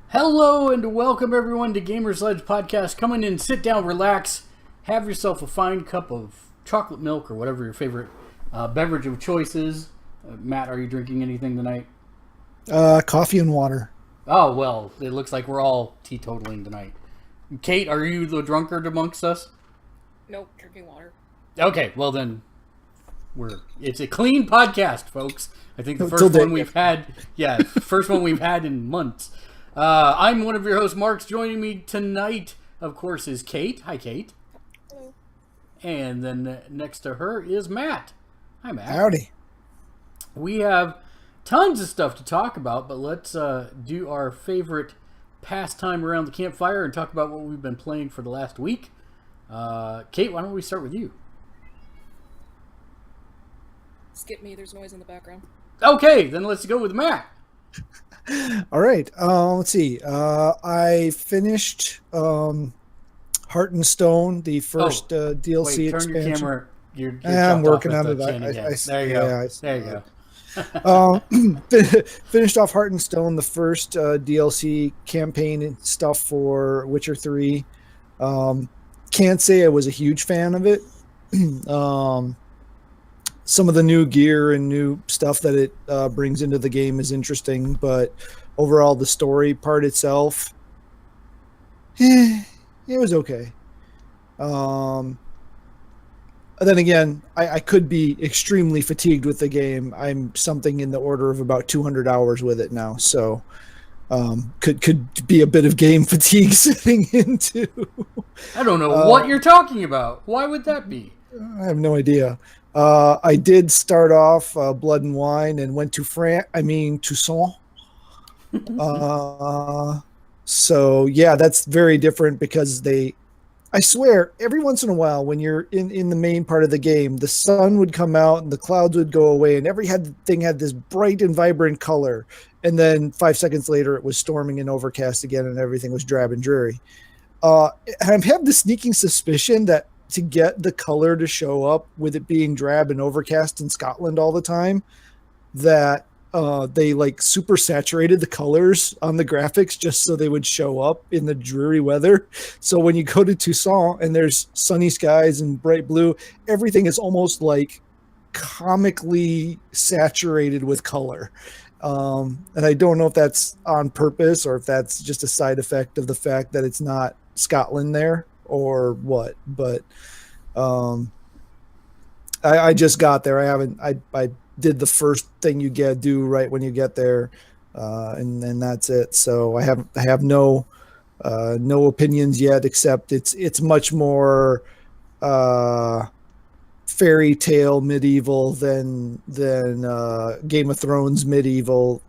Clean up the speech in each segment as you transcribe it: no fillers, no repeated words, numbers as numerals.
Hello and welcome everyone to Gamersledge podcast. Come in and sit down, relax, have yourself a fine cup of chocolate milk or whatever your favorite beverage of choice is. Matt, are you drinking anything tonight? Coffee and water. Oh, well, it looks like we're all teetotaling tonight. Kate, are you the drunkard amongst us? Nope, drinking water. Okay, well then, it's a clean podcast, folks. I think the first one we've had, first one we've had in months. I'm one of your hosts, Marks. Joining me tonight, of course, is Kate. Hi, Kate. Hello. And then next to her is Matt. Hi, Matt. Howdy. We have tons of stuff to talk about, but let's do our favorite pastime around the campfire and talk about what we've been playing for the last week. Kate, why don't we start with you? Skip me, there's noise in the background. Okay, then let's go with Matt. All right. Let's see. I finished Heart and Stone, the first DLC expansion. Turn your camera. You're I'm working on it. There you go. There you go. Finished off Heart and Stone, the first DLC campaign and stuff for Witcher 3. Can't say I was a huge fan of it. Some of the new gear and new stuff that it brings into the game is interesting, but overall the story part itself, it was okay. And then again, I could be extremely fatigued with the game. I'm something in the order of about 200 hours with it now, so could be a bit of game fatigue sitting into. I don't know what you're talking about. Why would that be? I have no idea. I did start off Blood and Wine and went to Toussaint. So yeah, that's very different because I swear, every once in a while when you're in the main part of the game, the sun would come out and the clouds would go away and everything had this bright and vibrant color. And then 5 seconds later, it was storming and overcast again and everything was drab and dreary. I have the sneaking suspicion that to get the color to show up with it being drab and overcast in Scotland all the time, that they like super saturated the colors on the graphics just so they would show up in the dreary weather. So when you go to Toussaint and there's sunny skies and bright blue, everything is almost like comically saturated with color. And I don't know if that's on purpose or if that's just a side effect of the fact that it's not Scotland there or what, but I just got there. I did the first thing you do right when you get there, and that's it. So I have no opinions yet, except it's much more fairy tale medieval than Game of Thrones medieval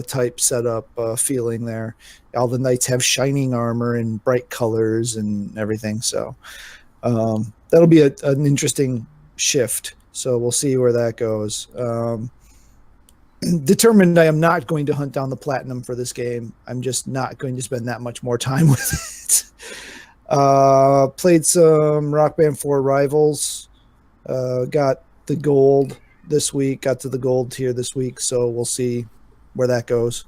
type setup feeling there. All the knights have shining armor and bright colors and everything. So that'll be an interesting shift. So we'll see where that goes. Determined I am not going to hunt down the platinum for this game. I'm just not going to spend that much more time with it. Played some Rock Band 4 Rivals. Got the gold this week. Got to the gold tier this week. So we'll see where that goes.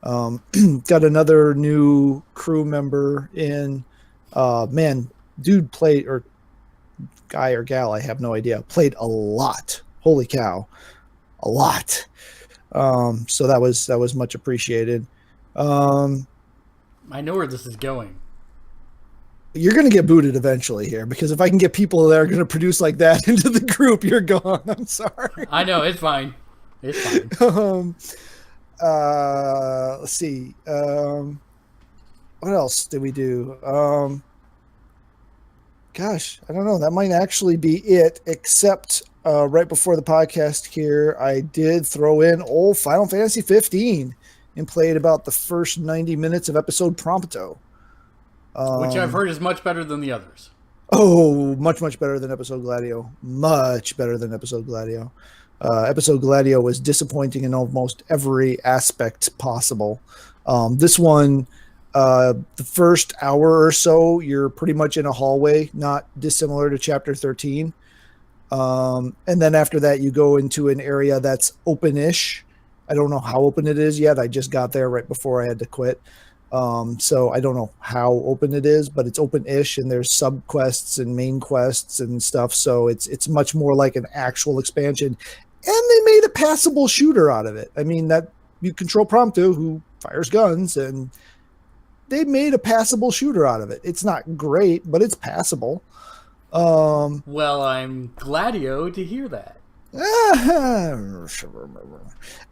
Got another new crew member in. Dude played, or guy or gal, I have no idea, played a lot. Holy cow, a lot. So that was much appreciated. I know where this is going. You're going to get booted eventually here, because if I can get people that are going to produce like that into the group, you're gone. I'm sorry. I know, it's fine. It's fine. Let's see. What else did we do? Gosh, I don't know. That might actually be it, except right before the podcast here, I did throw in old Final Fantasy 15 and played about the first 90 minutes of episode Prompto. Which I've heard is much better than the others. Oh, much, much better than episode Gladio. Much better than episode Gladio. Episode Gladio was disappointing in almost every aspect possible. This one, the first hour or so, you're pretty much in a hallway, not dissimilar to Chapter 13. And then after that, you go into an area that's open-ish. I don't know how open it is yet. I just got there right before I had to quit. So I don't know how open it is, but it's open-ish, and there's sub-quests and main quests and stuff. So it's much more like an actual expansion. And they made a passable shooter out of it. I mean, that you control Prompto, who fires guns, and they made a passable shooter out of it. It's not great, but it's passable. Well, I'm gladio to hear that. And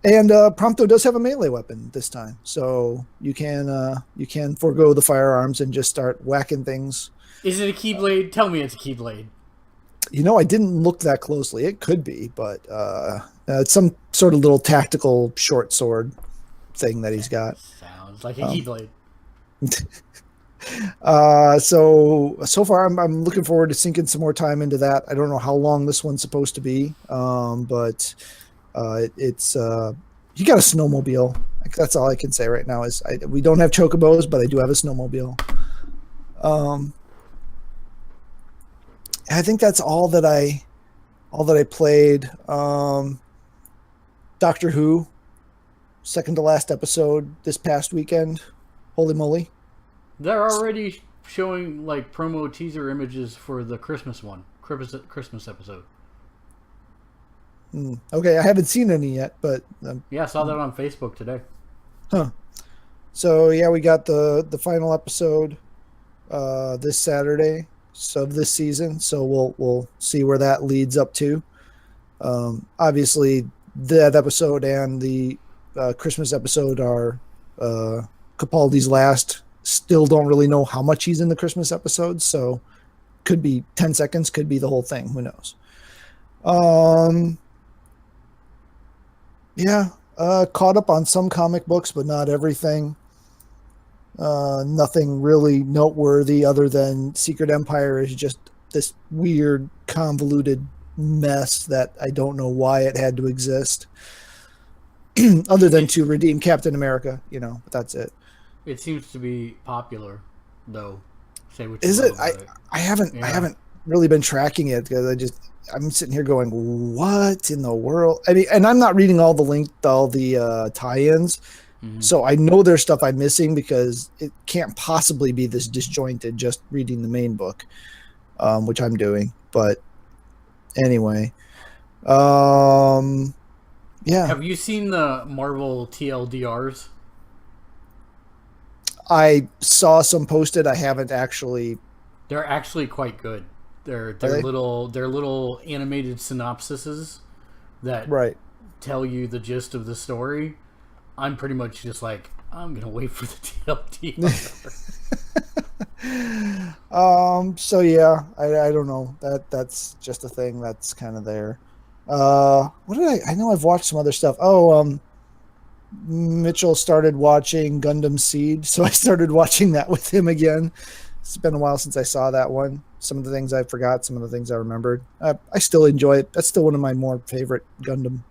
Prompto does have a melee weapon this time, so you can forego the firearms and just start whacking things. Is it a Keyblade? Tell me it's a Keyblade. I didn't look that closely. It could be, but it's some sort of little tactical short sword thing that he's got. Sounds like a Keyblade. So far I'm looking forward to sinking some more time into that. I don't know how long this one's supposed to be, but it's you got a snowmobile. That's all I can say right now is we don't have chocobos, but I do have a snowmobile. I think that's all that I played. Doctor Who, second to last episode this past weekend. Holy moly. They're already showing like promo teaser images for the Christmas one, Christmas episode. Okay, I haven't seen any yet, but yeah, I saw that on Facebook today. Huh. So yeah, we got the final episode this Saturday of this season. So we'll see where that leads up to. Obviously, that episode and the Christmas episode are Capaldi's last. Still don't really know how much he's in the Christmas episode, so could be 10 seconds, could be the whole thing. Who knows? Caught up on some comic books, but not everything. Nothing really noteworthy other than Secret Empire is just this weird, convoluted mess that I don't know why it had to exist. Other than to redeem Captain America, but that's it. It seems to be popular, though. Say what is it? I haven't really been tracking it because I'm sitting here going, what in the world? I mean, and I'm not reading all the tie-ins, so I know there's stuff I'm missing because it can't possibly be this disjointed just reading the main book, which I'm doing. But anyway, yeah. Have you seen the Marvel TLDRs? I saw some posted. I haven't actually. They're actually quite good. They're little animated synopsises that tell you the gist of the story. I'm pretty much just like, I'm gonna wait for the TLDR. So yeah, I don't know. That's just a thing that's kind of there. What did I know I've watched some other stuff. Mitchell started watching Gundam Seed, so I started watching that with him again. It's been a while since I saw that one. Some of the things I forgot, some of the things I remembered. I still enjoy it. That's still one of my more favorite Gundam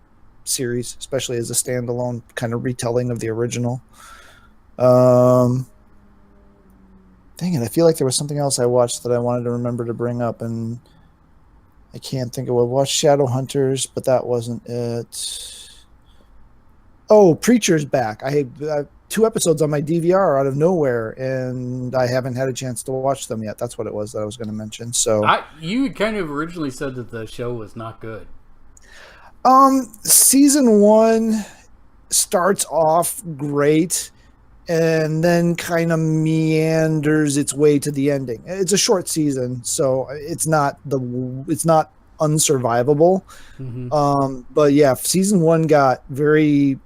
series, especially as a standalone kind of retelling of the original. Dang it, I feel like there was something else I watched that I wanted to remember to bring up, and I can't think of what. I watched Shadowhunters, but that wasn't it. Oh, Preacher's back. I have 2 episodes on my DVR out of nowhere, and I haven't had a chance to watch them yet. That's what it was that I was going to mention. So you kind of originally said that the show was not good. Season 1 starts off great, and then kind of meanders its way to the ending. It's a short season, so it's not unsurvivable. But yeah, season 1 got very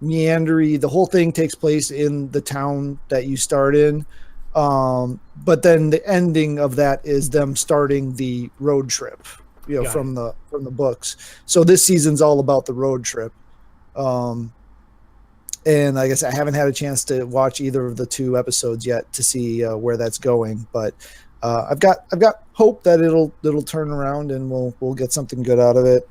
meandery. The whole thing takes place in the town that you start in, but then the ending of that is them starting the road trip, from the books. So this season's all about the road trip, and I guess I haven't had a chance to watch either of the 2 episodes yet to see where that's going, but I've got hope that it'll turn around and we'll get something good out of it.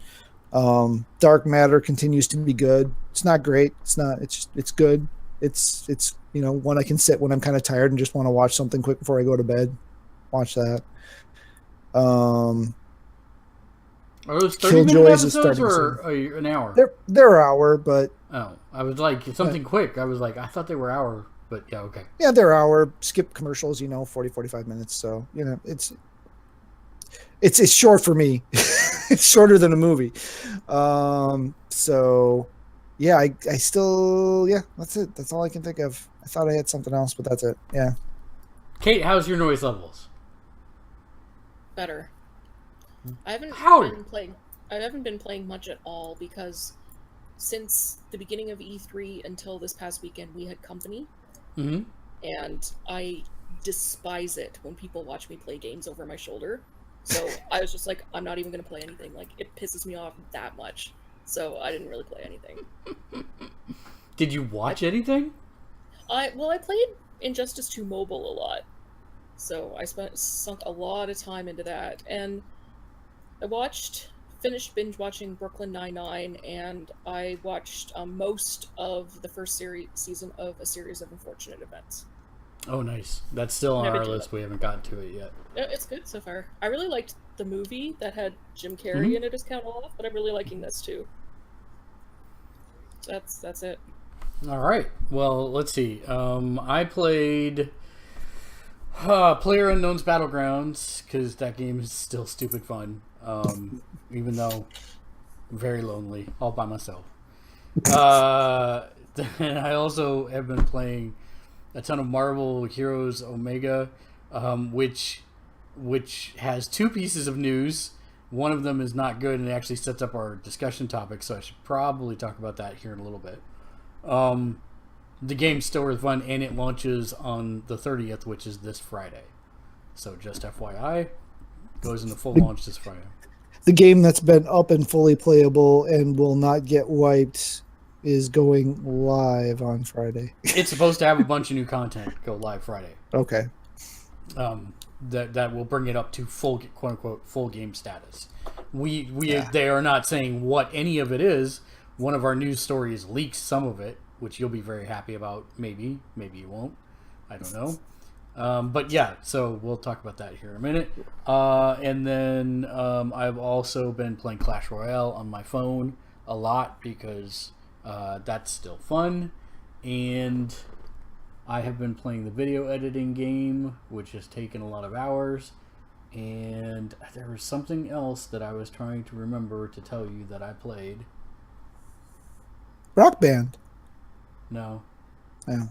Dark Matter continues to be good. It's not great. It's good. It's one I can sit when I'm kind of tired and just want to watch something quick before I go to bed. Watch that. Are those 30-minute Killjoys is episodes starting or soon. an hour? They're an hour, but Oh, I was like something quick. I was like, I thought they were hour, but yeah, okay. yeah, they're an hour. Skip commercials, 40, 45 minutes. So it's short for me. It's shorter than a movie. So yeah, I still that's it. That's all I can think of. I thought I had something else, but that's it. Yeah. Kate, how's your noise levels? Better. I haven't been playing much at all because since the beginning of E3 until this past weekend, we had company. Mm-hmm. And I despise it when people watch me play games over my shoulder. So I was just like, I'm not even going to play anything. Like, it pisses me off that much. So I didn't really play anything. Did you watch anything? I played Injustice 2 Mobile a lot. So I sunk a lot of time into that. And I finished binge watching Brooklyn Nine-Nine, and I watched most of the first season of A Series of Unfortunate Events. Oh, nice. That's still on our list. We haven't gotten to it yet. Yeah, it's good so far. I really liked the movie that had Jim Carrey in it as Count Olaf, but I'm really liking this too. That's it. All right. Well, let's see. I played PlayerUnknown's Battlegrounds because that game is still stupid fun. Even though very lonely, all by myself. And I also have been playing a ton of Marvel Heroes Omega, which has two pieces of news. One of them is not good and it actually sets up our discussion topic, so I should probably talk about that here in a little bit. The game's still really fun, and it launches on the 30th, which is this Friday. So just FYI, goes into full launch this Friday. The game that's been up and fully playable and will not get wiped is going live on Friday. It's supposed to have a bunch of new content go live Friday. Okay. That will bring it up to full, quote unquote, full game status. They are not saying what any of it is. One of our news stories leaks some of it, which you'll be very happy about. Maybe you won't. I don't know. But yeah, so we'll talk about that here in a minute. And then I've also been playing Clash Royale on my phone a lot because that's still fun. And I have been playing the video editing game, which has taken a lot of hours. And there was something else that I was trying to remember to tell you that I played. Rock Band. No. Yeah.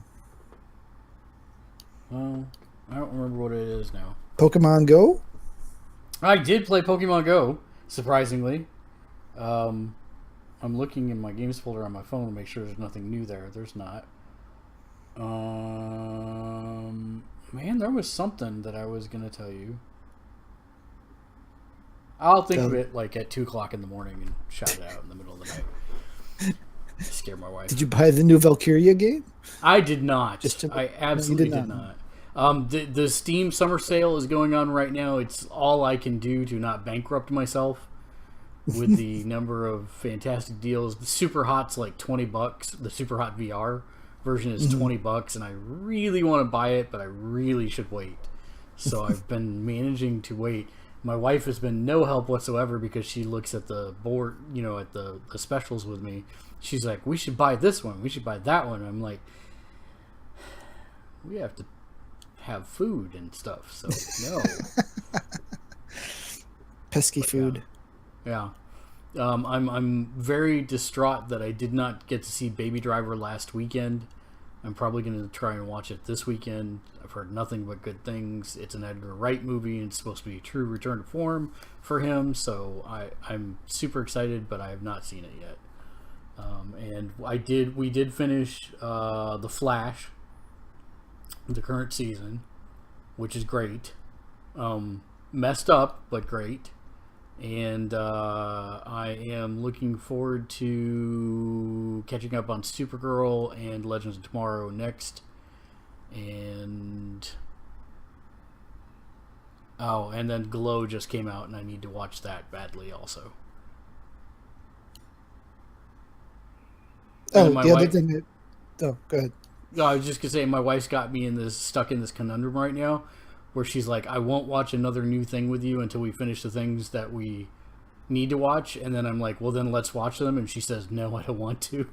Well, I don't remember what it is now. Pokemon Go? I did play Pokemon Go, surprisingly. I'm looking in my games folder on my phone to make sure there's nothing new there. There's not. Man, there was something that I was going to tell you. I'll think of it like at 2 o'clock in the morning and shout it out in the middle of the night. Scare my wife. Did you buy the new Valkyria game? I did not. I absolutely did not. The Steam summer sale is going on right now. It's all I can do to not bankrupt myself with the number of fantastic deals. The Super Hot's like $20. The Super Hot VR version is $20, and I really want to buy it, but I really should wait. So I've been managing to wait. My wife has been no help whatsoever because she looks at the board, at the specials with me. She's like, we should buy this one. We should buy that one. I'm like, we have to have food and stuff. So, no. Pesky food. Yeah. I'm very distraught that I did not get to see Baby Driver last weekend. I'm probably going to try and watch it this weekend. I've heard nothing but good things. It's an Edgar Wright movie, and it's supposed to be a true return to form for him. So I'm super excited, but I have not seen it yet. And we did finish The Flash, the current season, which is great. Messed up, but great. And I am looking forward to catching up on Supergirl and Legends of Tomorrow next. And then Glow just came out, and I need to watch that badly also. Oh, the other thing go ahead. No, I was just gonna say my wife's got me stuck in this conundrum right now, where she's like, I won't watch another new thing with you until we finish the things that we need to watch, and then I'm like, well, then let's watch them, and she says, no, I don't want to.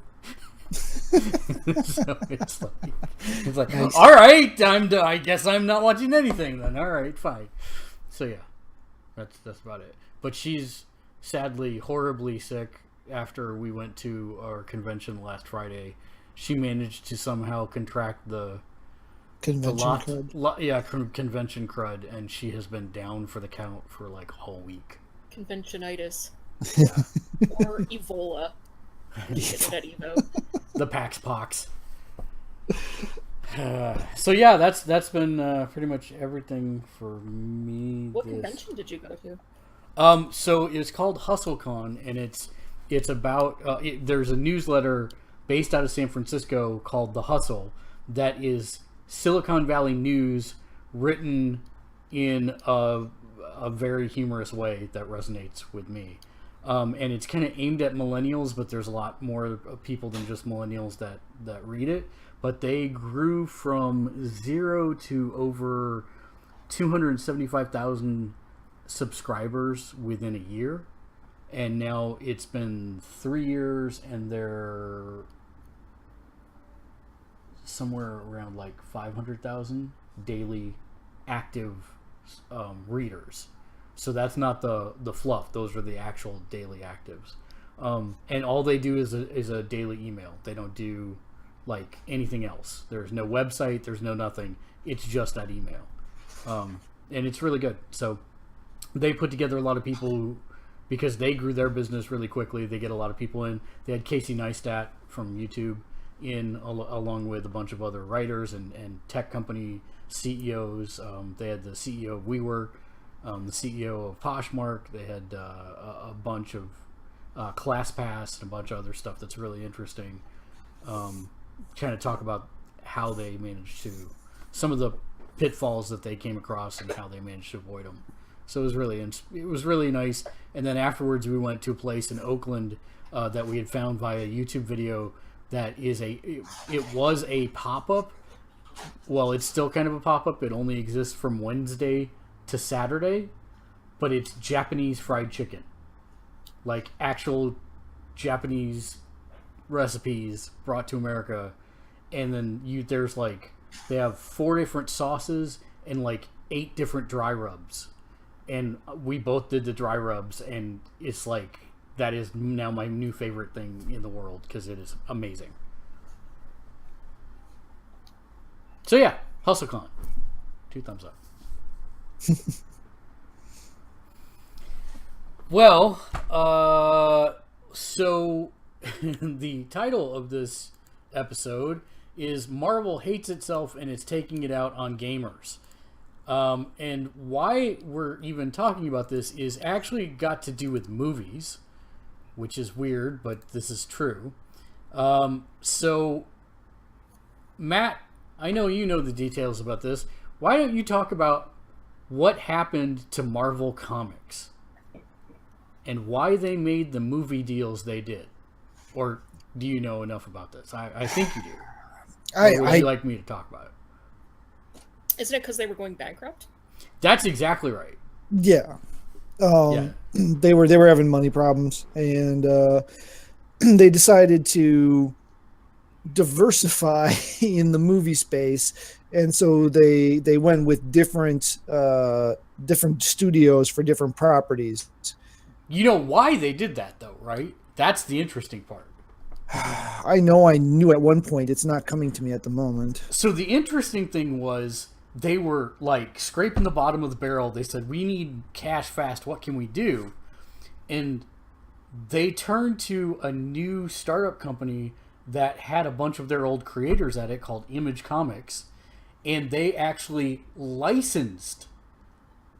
So it's like Nice. all right, I guess I'm not watching anything then. All right, fine. So yeah, that's about it. But she's sadly horribly sick. After we went to our convention last Friday, she managed to somehow contract the Convention convention crud, and she has been down for the count for like a whole week. Conventionitis. Yeah. Or Evola. At Evo. The Pax Pox. So yeah, that's been pretty much everything for me. What convention did you go to? So it's called HustleCon, and it's about there's a newsletter based out of San Francisco called The Hustle that is Silicon Valley news written in a very humorous way that resonates with me. And it's kind of aimed at millennials, but there's a lot more people than just millennials that read it. But they grew from 0 to over 275,000 subscribers within a year. And now it's been 3 years, and they're somewhere around like 500,000 daily active readers. So that's not the fluff. Those are the actual daily actives. And all they do is a daily email. They don't do like anything else. There's no website. There's no nothing. It's just that email. And it's really good. So they put together a lot of people because they grew their business really quickly. They get a lot of people in. They had Casey Neistat from YouTube in along with a bunch of other writers and tech company CEOs. They had the CEO of WeWork, the CEO of Poshmark. They had a bunch of ClassPass and a bunch of other stuff that's really interesting. Kind of talk about how they managed to, some of the pitfalls that they came across and how they managed to avoid them. So it was really nice. And then afterwards we went to a place in Oakland that we had found via YouTube video that is it was a pop-up. Well, it's still kind of a pop-up. It only exists from Wednesday to Saturday, but it's Japanese fried chicken. Like actual Japanese recipes brought to America. And then there's like, they have 4 different sauces and like 8 different dry rubs. And we both did the dry rubs, and it's like, that is now my new favorite thing in the world because it is amazing. So yeah, HustleCon. 2 thumbs up. Well, so the title of this episode is Marvel Hates Itself and It's Taking It Out on Gamers. And why we're even talking about this is actually got to do with movies, which is weird, but this is true. So, Matt, I know you know the details about this. Why don't you talk about what happened to Marvel Comics and why they made the movie deals they did? Or do you know enough about this? I think you do. Or would you like me to talk about it? Isn't it because they were going bankrupt? That's exactly right. Yeah. They were having money problems, and they decided to diversify in the movie space, and so they went with different studios for different properties. You know why they did that, though, right? That's the interesting part. I know I knew at one point. It's not coming to me at the moment. So the interesting thing was they were like scraping the bottom of the barrel. They said, we need cash fast. What can we do? And they turned to a new startup company that had a bunch of their old creators at it called Image Comics. And they actually licensed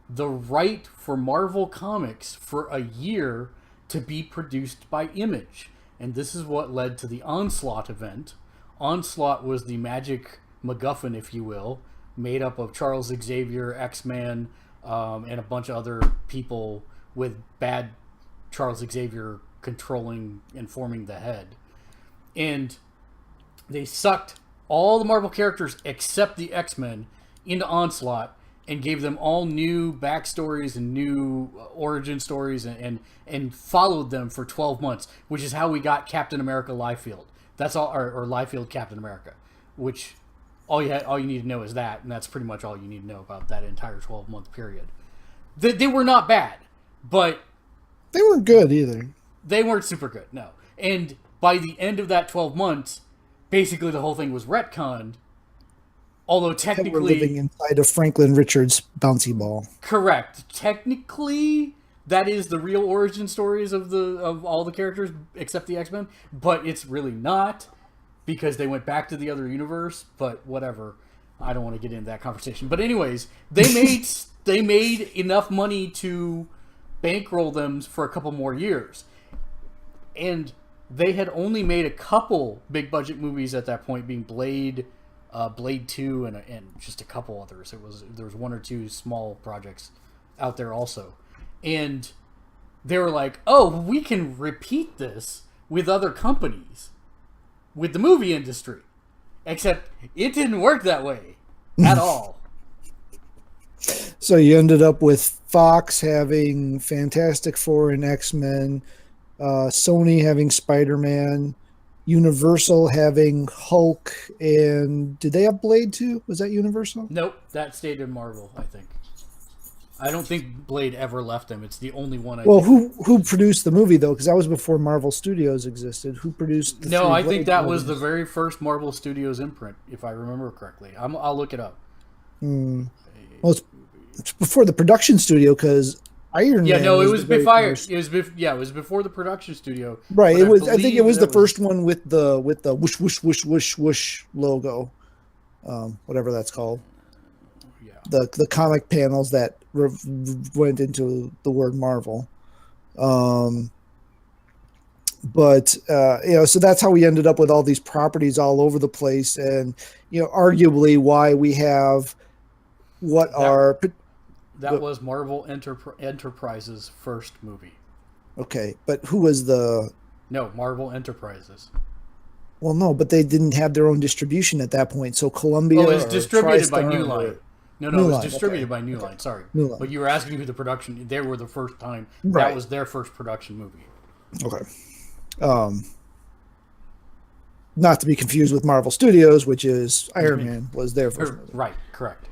the right for Marvel Comics for a year to be produced by Image. And this is what led to the Onslaught event. Onslaught was the magic MacGuffin, if you will, made up of Charles Xavier, X-Man, and a bunch of other people with bad Charles Xavier controlling and forming the head. And they sucked all the Marvel characters except the X-Men into Onslaught, and gave them all new backstories and new origin stories and followed them for 12 months, which is how we got Captain America Liefeld. That's all, or Liefeld Captain America, which all you need to know is that, and that's pretty much all you need to know about that entire 12-month period. They were not bad, but they weren't good either. They weren't super good, no. And by the end of that 12 months, basically the whole thing was retconned. Although technically, we're living inside of Franklin Richards' bouncy ball. Correct. Technically, that is the real origin stories of all the characters except the X-Men, but it's really not because they went back to the other universe. But whatever, I don't want to get into that conversation. But anyways, they made enough money to bankroll them for a couple more years, and they had only made a couple big budget movies at that point, being Blade 2 and just a couple others. There was one or two small projects out there also. And they were like, "Oh, we can repeat this with other companies, with the movie industry." Except it didn't work that way at all. So you ended up with Fox having Fantastic Four and X-Men, Sony having Spider-Man, Universal having Hulk, and did they have Blade too? Was that Universal? Nope, that stayed in Marvel, I think. I don't think Blade ever left them. It's the only one. Who produced the movie though? Because that was before Marvel Studios existed. Who produced? No, I think that was the very first Marvel Studios imprint, if I remember correctly. I'll look it up. Well, it's before the production studio because Iron Man. No, it was before. It was before the production studio. Right. It was. I think it was the first one with the whoosh whoosh whoosh whoosh whoosh logo, whatever that's called. Yeah. The comic panels that went into the word Marvel. But so that's how we ended up with all these properties all over the place, and arguably why we have that was Marvel Enterprises' first movie. Okay, but who was Marvel Enterprises. Well, no, but they didn't have their own distribution at that point. So Columbia. Oh, it's distributed by New Line. No, New it was Line, distributed by New Line. Sorry, New Line. But you were asking who the production. They were the first time. Right. That was their first production movie. Okay. Not to be confused with Marvel Studios, which is Iron Man was their first movie. Right. Correct.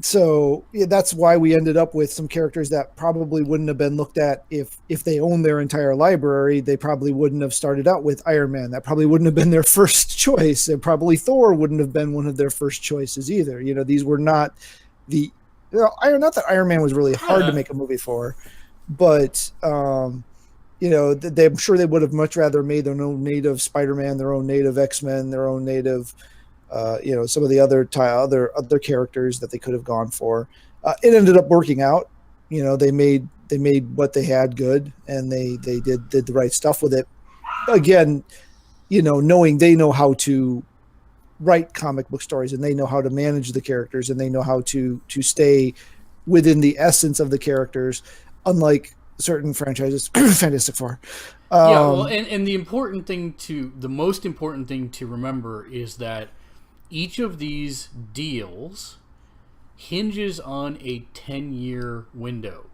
So that's why we ended up with some characters that probably wouldn't have been looked at if they owned their entire library. They probably wouldn't have started out with Iron Man. That probably wouldn't have been their first choice, and probably Thor wouldn't have been one of their first choices either. These were not not that Iron Man was really hard to make a movie for, but I'm sure they would have much rather made their own native Spider-Man, their own native X-Men, their own native. Some of the other characters that they could have gone for. It ended up working out. They made what they had good, and they did the right stuff with it. Again, knowing they know how to write comic book stories, and they know how to manage the characters, and they know how to stay within the essence of the characters, unlike certain franchises. Fantastic Four. And the most important thing to remember is that each of these deals hinges on a 10-year window.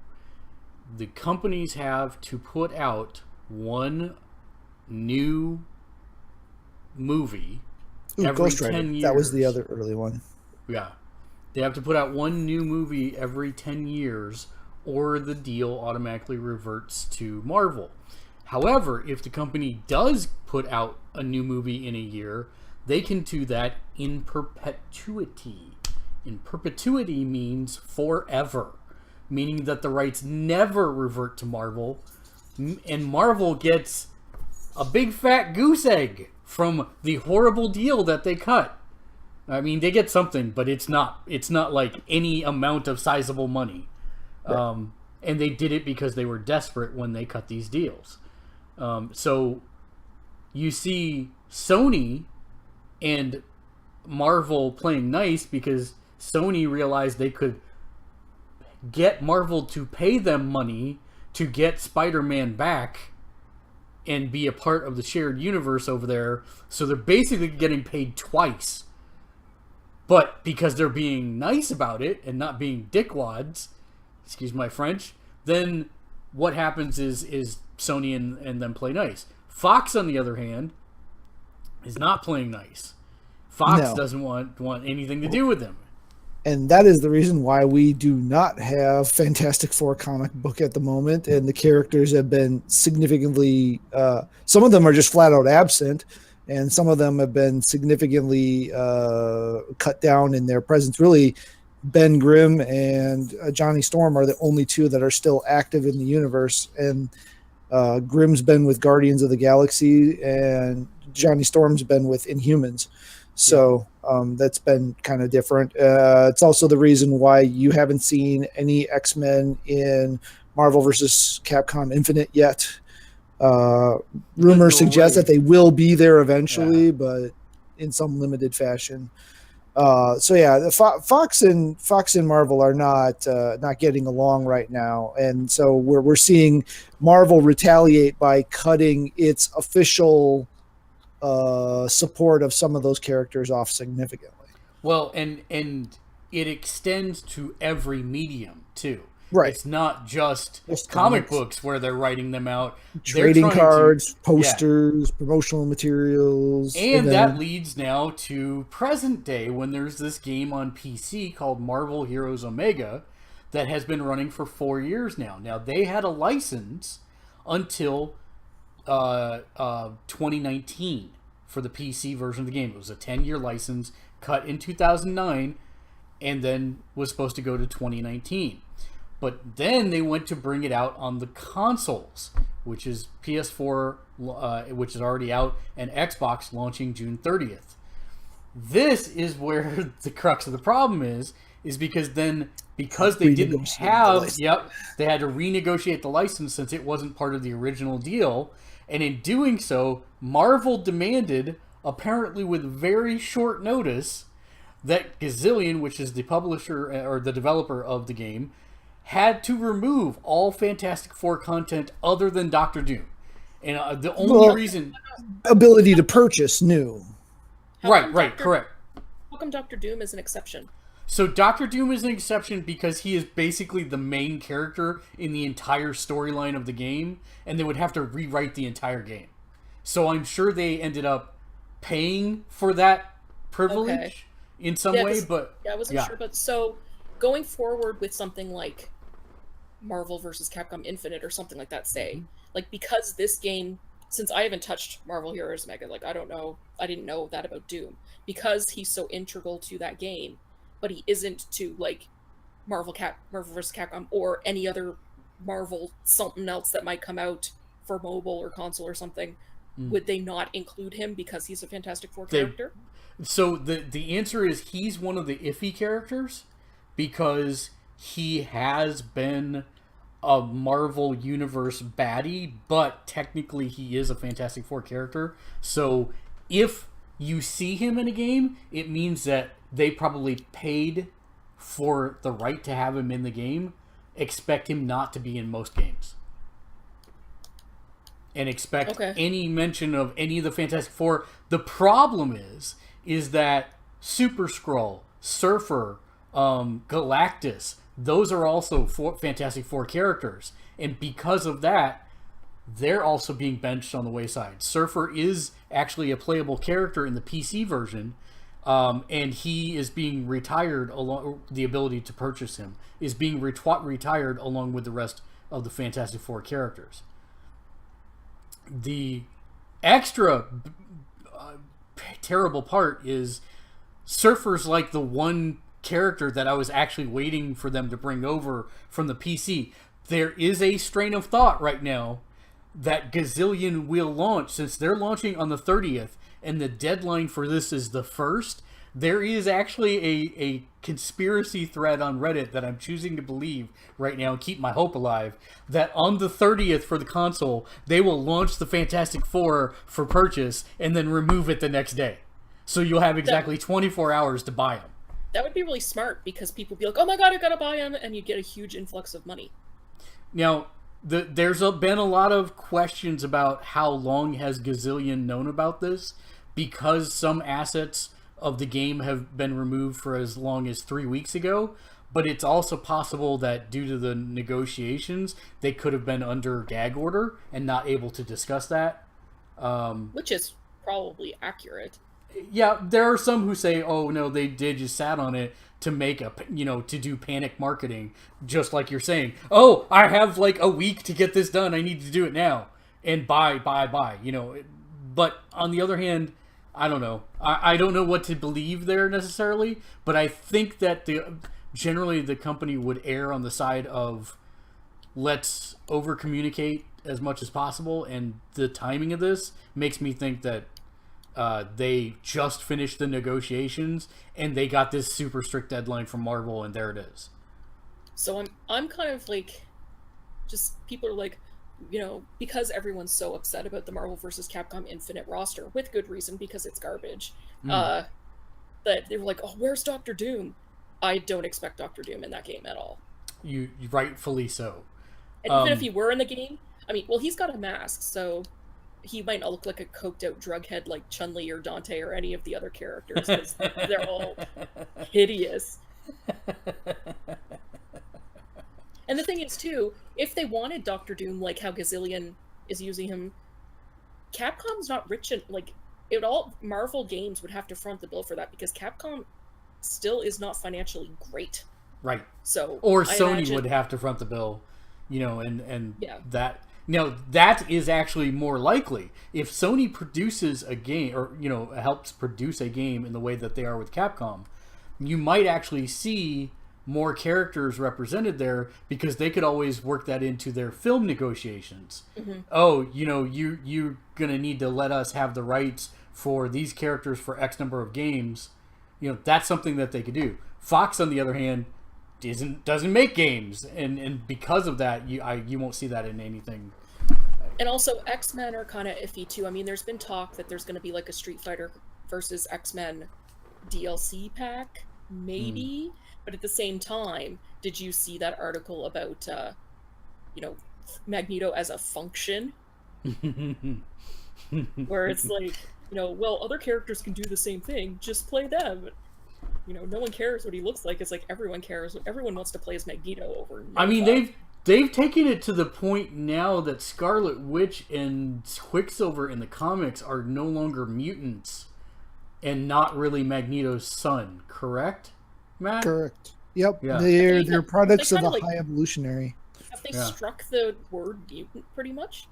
The companies have to put out one new movie every 10 years. That was the other early one. Yeah. They have to put out one new movie every 10 years, or the deal automatically reverts to Marvel. However, if the company does put out a new movie in a year, they can do that in perpetuity. In perpetuity means forever, meaning that the rights never revert to Marvel, and Marvel gets a big fat goose egg from the horrible deal that they cut. I mean, they get something, but it's not like any amount of sizable money. Right. And they did it because they were desperate when they cut these deals. So you see Sony and Marvel playing nice because Sony realized they could get Marvel to pay them money to get Spider-Man back and be a part of the shared universe over there. So they're basically getting paid twice But because they're being nice about it and not being dickwads, excuse my French, then what happens is Sony and them play nice. Fox, on the other hand, is not playing nice. Fox doesn't want anything to do with them. And that is the reason why we do not have Fantastic Four comic book at the moment. And the characters have been significantly, some of them are just flat out absent. And some of them have been significantly cut down in their presence. Really, Ben Grimm and Johnny Storm are the only two that are still active in the universe. And Grimm's been with Guardians of the Galaxy, and Johnny Storm's been with Inhumans. So that's been kind of different. It's also the reason why you haven't seen any X-Men in Marvel vs. Capcom Infinite yet. Rumors suggest that they will be there eventually, but in some limited fashion. Fox and Marvel are not getting along right now, and so we're seeing Marvel retaliate by cutting its official support of some of those characters off significantly. Well, and it extends to every medium too. Right. It's not just comic books where they're writing them out. Trading cards, posters, promotional materials. And that leads now to present day when there's this game on PC called Marvel Heroes Omega that has been running for 4 years now. Now, they had a license until 2019 for the PC version of the game. It was a 10-year license cut in 2009 and then was supposed to go to 2019. But then they went to bring it out on the consoles, which is PS4, which is already out, and Xbox launching June 30th. This is where the crux of the problem is because they didn't have, they had to renegotiate the license since it wasn't part of the original deal. And in doing so, Marvel demanded, apparently with very short notice, that Gazillion, which is the publisher or the developer of the game, had to remove all Fantastic Four content other than Doctor Doom. And the only reason... Ability to purchase new. Correct. How come Doctor Doom is an exception? So Doctor Doom is an exception because he is basically the main character in the entire storyline of the game, and they would have to rewrite the entire game. So I'm sure they ended up paying for that privilege in some way, but... Yeah, I wasn't sure, but so going forward with something like Marvel vs. Capcom Infinite or something like that, say, like, because this game, since I haven't touched Marvel Heroes Omega, like, I didn't know that about Doom, because he's so integral to that game, but he isn't to, like, Marvel vs. Capcom or any other Marvel something else that might come out for mobile or console or something, would they not include him because he's a Fantastic Four character? So the answer is he's one of the iffy characters because he has been a Marvel Universe baddie, but technically he is a Fantastic Four character. So if you see him in a game, it means that they probably paid for the right to have him in the game. Expect him not to be in most games. And expect any mention of any of the Fantastic Four. The problem is that Super Skrull, Surfer, Galactus, those are also Fantastic Four characters. And because of that, they're also being benched on the wayside. Surfer is actually a playable character in the PC version, and he is being retired, the ability to purchase him is being retired along with the rest of the Fantastic Four characters. The extra terrible part is Surfer's like the one character that I was actually waiting for them to bring over from the PC. There is a strain of thought right now that Gazillion will launch, since they're launching on the 30th and the deadline for this is the 1st. There is actually a conspiracy thread on Reddit that I'm choosing to believe right now and keep my hope alive, that on the 30th for the console, they will launch the Fantastic Four for purchase and then remove it the next day. So you'll have exactly 24 hours to buy them. That would be really smart because people would be like, oh my god, I gotta buy them, and you get a huge influx of money. Now, there's been a lot of questions about how long has Gazillion known about this, because some assets of the game have been removed for as long as 3 weeks ago. But it's also possible that due to the negotiations, they could have been under gag order and not able to discuss that. Which is probably accurate. Yeah, there are some who say, "Oh no, they just sat on it to make to do panic marketing," just like you're saying. "Oh, I have like a week to get this done. I need to do it now." And buy. But on the other hand, I don't know. I don't know what to believe there necessarily. But I think that generally the company would err on the side of let's over communicate as much as possible. And the timing of this makes me think that they just finished the negotiations and they got this super strict deadline from Marvel, and there it is. So I'm kind of like, just people are like, because everyone's so upset about the Marvel vs. Capcom Infinite roster, with good reason, because it's garbage, that they were like, oh, where's Dr. Doom? I don't expect Dr. Doom in that game at all. You rightfully so. And even if he were in the game, he's got a mask, so he might not look like a coked out drughead like Chun-Li or Dante or any of the other characters, because they're all hideous. And the thing is, too, if they wanted Dr. Doom, like how Gazillion is using him, Capcom's not rich and Marvel games would have to front the bill for that, because Capcom still is not financially great. Right. So Sony would have to front the bill, and yeah. That is actually more likely. If Sony produces a game, or helps produce a game in the way that they are with Capcom, you might actually see more characters represented there, because they could always work that into their film negotiations. Mm-hmm. Oh, you're gonna need to let us have the rights for these characters for X number of games. That's something that they could do. Fox, on the other hand, doesn't make games, and because of that, you won't see that in anything. And also, X-Men are kind of iffy too. There's been talk that there's going to be like a Street Fighter versus X-Men DLC pack, maybe. But at the same time, did you see that article about, Magneto as a function? Where it's like, well, other characters can do the same thing, just play them. No one cares what he looks like. It's like everyone cares. Everyone wants to play as Magneto over. They've taken it to the point now that Scarlet Witch and Quicksilver in the comics are no longer mutants and not really Magneto's son, correct, Matt? Correct. Yep. Yeah. They're products of a high evolutionary. Have they struck the word mutant pretty much?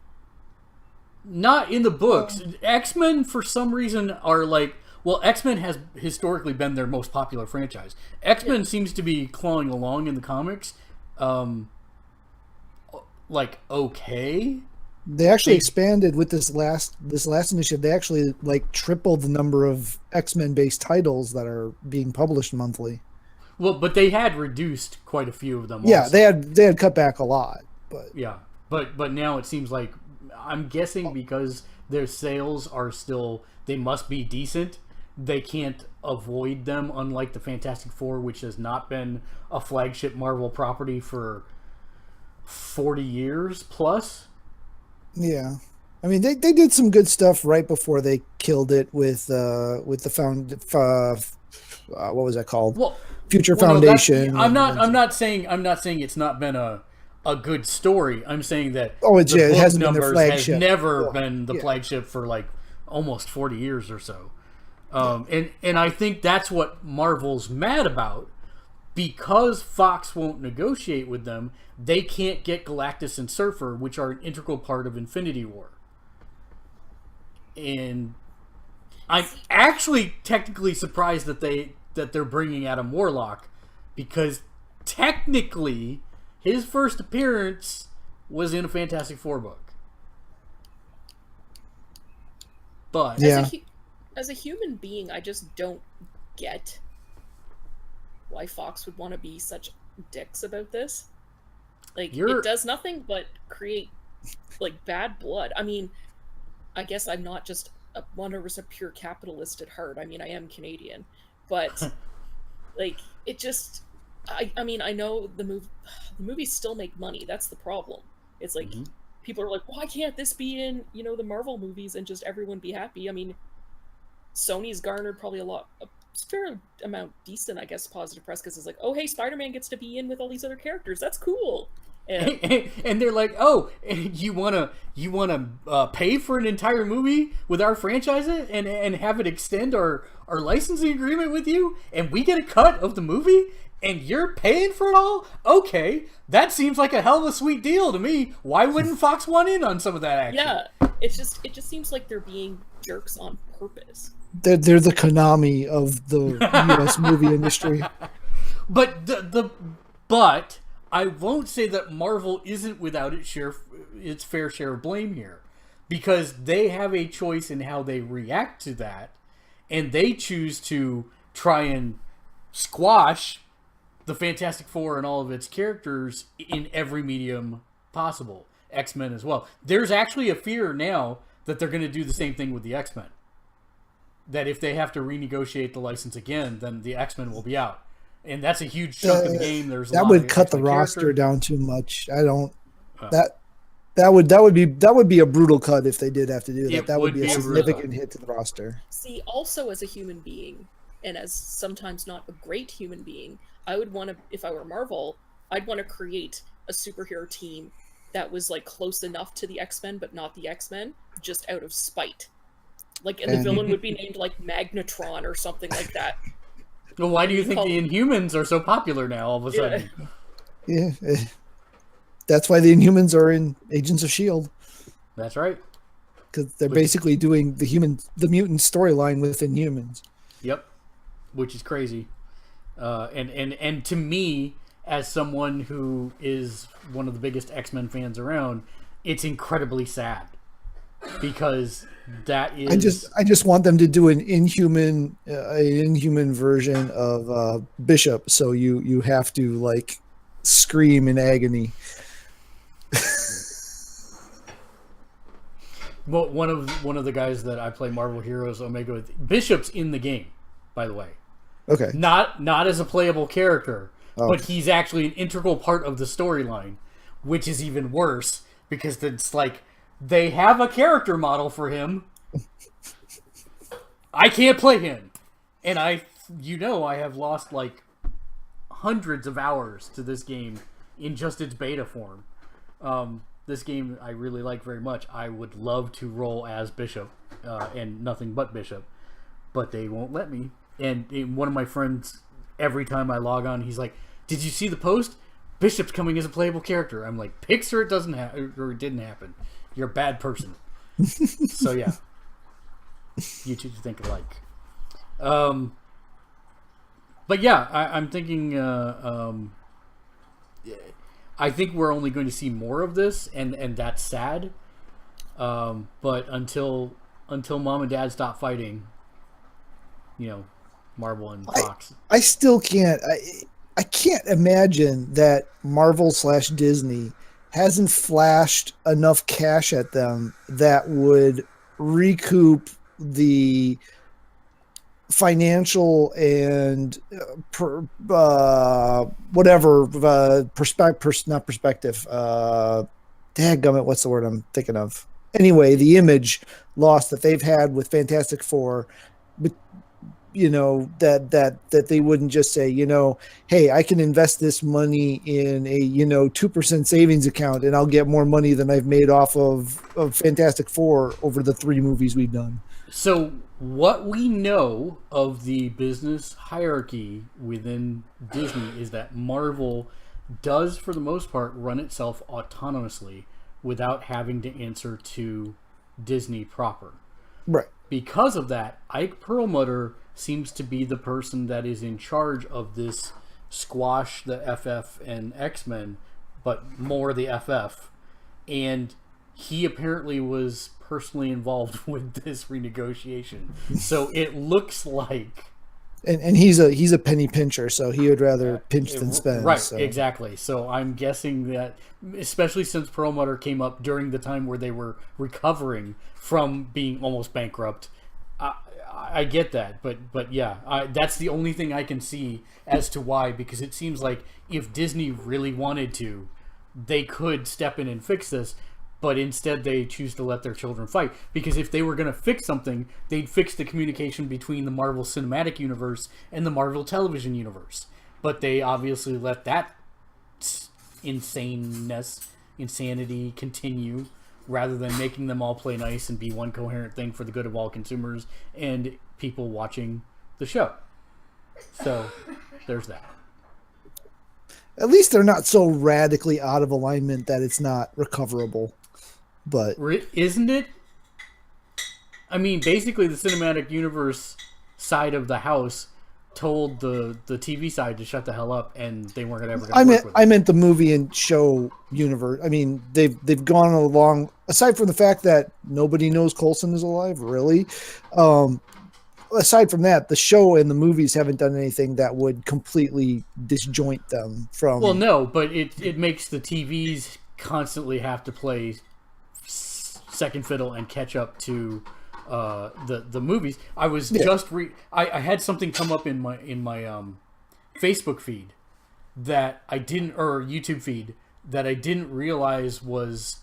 Not in the books. X-Men, for some reason, are like... Well, X-Men has historically been their most popular franchise. X-Men seems to be clawing along in the comics. Okay. They actually expanded with this last initiative. They actually tripled the number of X-Men based titles that are being published monthly. Well, but they had reduced quite a few of them. Yeah, also. they had cut back a lot, but yeah, but now it seems like, I'm guessing because their sales are still, they must be decent. They can't avoid them, unlike the Fantastic Four, which has not been a flagship Marvel property for 40 years plus. Yeah. They did some good stuff right before they killed it with the what was that called? Well, Future Foundation. No, I'm not saying it's not been a good story. I'm saying that it hasn't been their flagship. Has never been the flagship for almost 40 years or so. And I think that's what Marvel's mad about, because Fox won't negotiate with them. They can't get Galactus and Surfer, which are an integral part of Infinity War. And I'm actually technically surprised that they're bringing Adam Warlock, because technically his first appearance was in a Fantastic Four book. But as a human being, I just don't get why Fox would want to be such dicks about this. It does nothing but create bad blood. I guess I'm not just 100% pure capitalist at heart. I am Canadian, but it just, I know the movies still make money. That's the problem. It's people are like, why can't this be in the Marvel movies and just everyone be happy? Sony's garnered probably a fair amount decent, I guess, positive press because it's like, oh, hey, Spider-Man gets to be in with all these other characters. That's cool. And they're like, oh, you wanna pay for an entire movie with our franchise and have it extend our licensing agreement with you, and we get a cut of the movie, and you're paying for it all? Okay, that seems like a hell of a sweet deal to me. Why wouldn't Fox want in on some of that action? Yeah, it just seems like they're being jerks on purpose. They're the Konami of the U.S. movie industry. But but I won't say that Marvel isn't without its fair share of blame here, because they have a choice in how they react to that, and they choose to try and squash the Fantastic Four and all of its characters in every medium possible. X-Men as well. There's actually a fear now that they're going to do the same thing with the X-Men. That if they have to renegotiate the license again, then the X-Men will be out. And that's a huge chunk of the game. There's that would cut the roster down too much. I don't. That would be a brutal cut if they did have to do that. That would be a significant hit to the roster. See, also as a human being, and as sometimes not a great human being, I would want to, if I were Marvel, I'd want to create a superhero team that was like close enough to the X-Men, but not the X-Men, just out of spite. Like, and the villain would be named like Magnetron or something like that. Well, why do you think the Inhumans are so popular now all of a sudden? Yeah. That's why the Inhumans are in Agents of S.H.I.E.L.D. That's right. Because they're basically doing the mutant storyline with Inhumans. Yep. Which is crazy. And to me, as someone who is one of the biggest X-Men fans around, it's incredibly sad. Because that is... I just want them to do an inhuman version of Bishop, so you have to like scream in agony. Well, one of the guys that I play Marvel Heroes Omega with, Bishop's in the game, by the way. Okay. Not as a playable character, but he's actually an integral part of the storyline, which is even worse because it's like they have a character model for him. I can't play him, and I have lost like hundreds of hours to this game in just its beta form. This game I really like very much. I would love to roll as Bishop and nothing but Bishop, but they won't let me. And one of my friends, every time I log on, he's like, "Did you see the post? Bishop's coming as a playable character." I'm like, "Pix or it doesn't or it didn't happen. You're a bad person." So yeah, you two think alike. But yeah, I'm thinking. I think we're only going to see more of this, and that's sad. But until Mom and Dad stop fighting, Marvel and Fox. I still can't. I can't imagine that Marvel/Disney hasn't flashed enough cash at them that would recoup the financial and perspective. Dadgummit, what's the word I'm thinking of? Anyway, the image loss that they've had with Fantastic Four, but that they wouldn't just say, hey, I can invest this money in a 2% savings account and I'll get more money than I've made off of Fantastic Four over the 3 movies we've done. So what we know of the business hierarchy within Disney is that Marvel does, for the most part, run itself autonomously without having to answer to Disney proper. Right. Because of that, Ike Perlmutter seems to be the person that is in charge of this squash the FF and X-Men, but more the FF. And he apparently was personally involved with this renegotiation. So it looks like... And he's a penny pincher, so he would rather pinch than spend. Right, so. Exactly. So I'm guessing that, especially since Perlmutter came up during the time where they were recovering from being almost bankrupt, I get that. But yeah, that's the only thing I can see as to why, because it seems like if Disney really wanted to, they could step in and fix this. but instead they choose to let their children fight. Because if they were going to fix something, they'd fix the communication between the Marvel Cinematic Universe and the Marvel Television Universe. But they obviously let that insanity continue, rather than making them all play nice and be one coherent thing for the good of all consumers and people watching the show. So there's that. At least they're not so radically out of alignment that it's not recoverable. But isn't it? I mean, basically the cinematic universe side of the house told the TV side to shut the hell up, and they weren't ever going to work with it. I meant the movie and show universe. I mean, they've gone along, aside from the fact that nobody knows Coulson is alive, really. Aside from that, the show and the movies haven't done anything that would completely disjoint them from... Well, no, but it makes the TVs constantly have to play second fiddle and catch up to the movies. I was just I had something come up in my Facebook feed that I didn't, or YouTube feed that I didn't realize was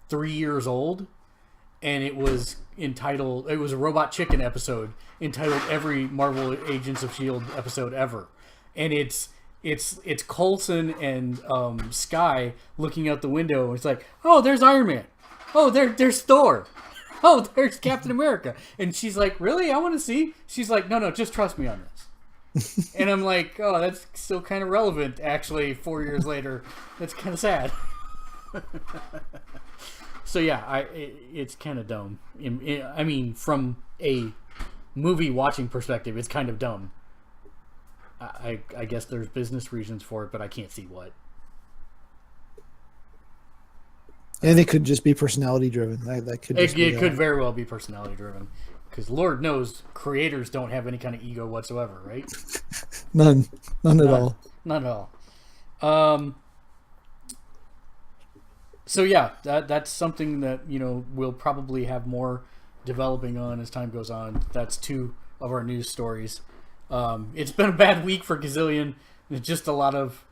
3 years old, and it was entitled, it was a Robot Chicken episode entitled every Marvel Agents of S.H.I.E.L.D. episode ever, and it's Coulson and Skye looking out the window, and it's like, oh, there's Iron Man, oh, there's Thor, oh, there's Captain America, and she's like, really, I want to see. She's like, no, just trust me on this. And I'm like, oh, that's still kind of relevant, actually, 4 years later. That's kind of sad. So yeah, it's kind of dumb. I mean, from a movie watching perspective, it's kind of dumb. I guess there's business reasons for it, but I can't see what. And it could just be personality driven. That could just it could very well be personality driven, because Lord knows creators don't have any kind of ego whatsoever, right? None at all. None at all. So yeah, that's something that, you know, we'll probably have more developing on as time goes on. That's two of our news stories. It's been a bad week for Gazillion. It's just a lot of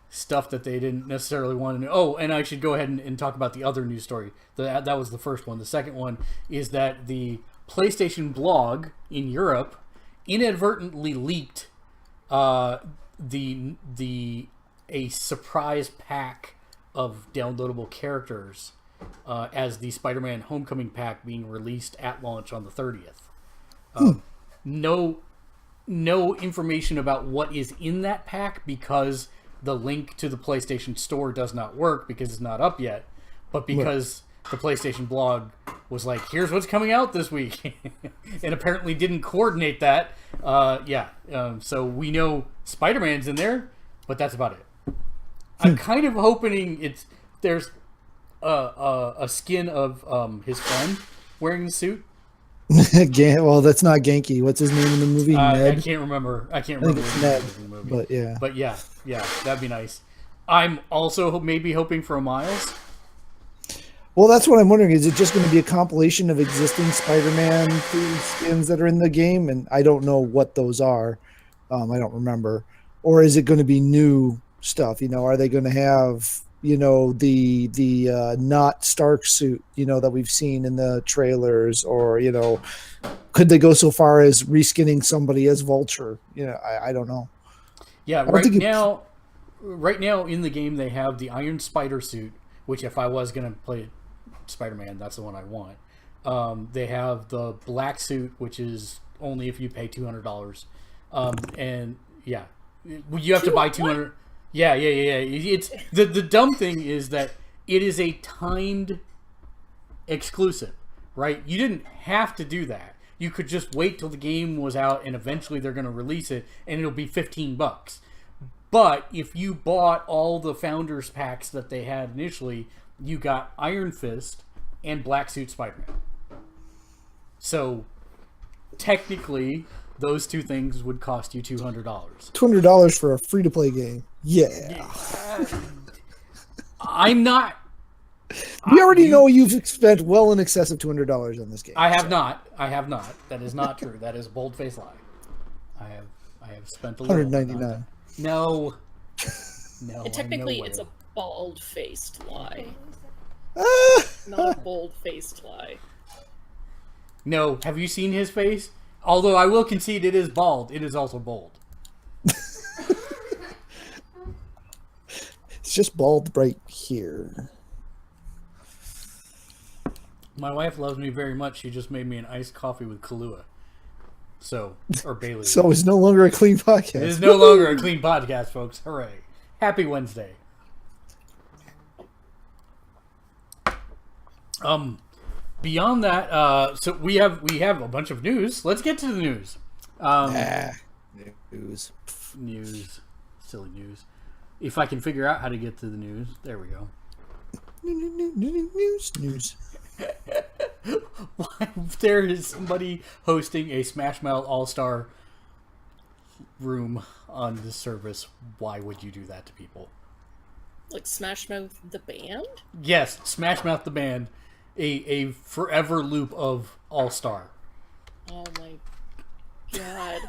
stuff that they didn't necessarily want to know. Oh, and I should go ahead and talk about the other news story. That was the first one. The second one is that the PlayStation blog in Europe inadvertently leaked a surprise pack of downloadable characters as the Spider-Man Homecoming pack being released at launch on the 30th. No information about what is in that pack, because the link to the PlayStation Store does not work because it's not up yet, but because the PlayStation blog was like, here's what's coming out this week, and apparently didn't coordinate that. So we know Spider-Man's in there, but that's about it. I'm kind of hoping there's a skin of his friend wearing the suit. Well, that's not Genki. What's his name in the movie? Ned? I can't remember. I think it's Ned. In the movie. But yeah, that'd be nice. I'm also maybe hoping for a Miles. Well, that's what I'm wondering. Is it just going to be a compilation of existing Spider-Man skins that are in the game? And I don't know what those are. I don't remember. Or is it going to be new stuff? You know, are they going to have, you know, the not Stark suit, you know, that we've seen in the trailers? Or, you know, could they go so far as reskinning somebody as Vulture? You know, I don't know. Yeah, right now in the game they have the Iron Spider suit, which if I was going to play Spider-Man, that's the one I want. They have the black suit, which is only if you pay $200. And yeah, you have to buy 200. Yeah. It's the dumb thing is that it is a timed exclusive, right? You didn't have to do that. You could just wait till the game was out, and eventually they're going to release it, and it'll be $15. But if you bought all the Founders packs that they had initially, you got Iron Fist and Black Suit Spider-Man. So technically, those two things would cost you $200. $200 for a free-to-play game. Yeah. I'm not. We already know you've spent well in excess of $200 on this game. I have not. That is not true. That is a bold-faced lie. I have spent a little. $199. No. And technically, it's a bald-faced lie. not a bold-faced lie. No, have you seen his face? Although I will concede it is bald, it is also bold. It's just bald right here. My wife loves me very much. She just made me an iced coffee with Kahlua. Or Bailey. So it's no longer a clean podcast. It is no longer a clean podcast, folks. Hooray. Happy Wednesday. Beyond that, so we have a bunch of news. Let's get to the news. News. News. Silly news. If I can figure out how to get to the news. There we go. News. Why, there is somebody hosting a Smash Mouth All-Star room on this service. Why would you do that to people? Like Smash Mouth the band? Yes, Smash Mouth the band. A forever loop of All-Star. Oh my god.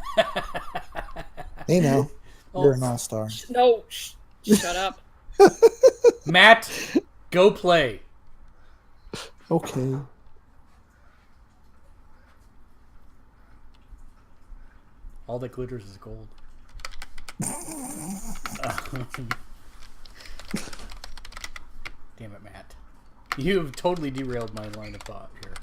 Hey now, you're an all-star. No, shut up. Matt, go play. Okay. All that glitters is gold. Damn it, Matt. You have totally derailed my line of thought here.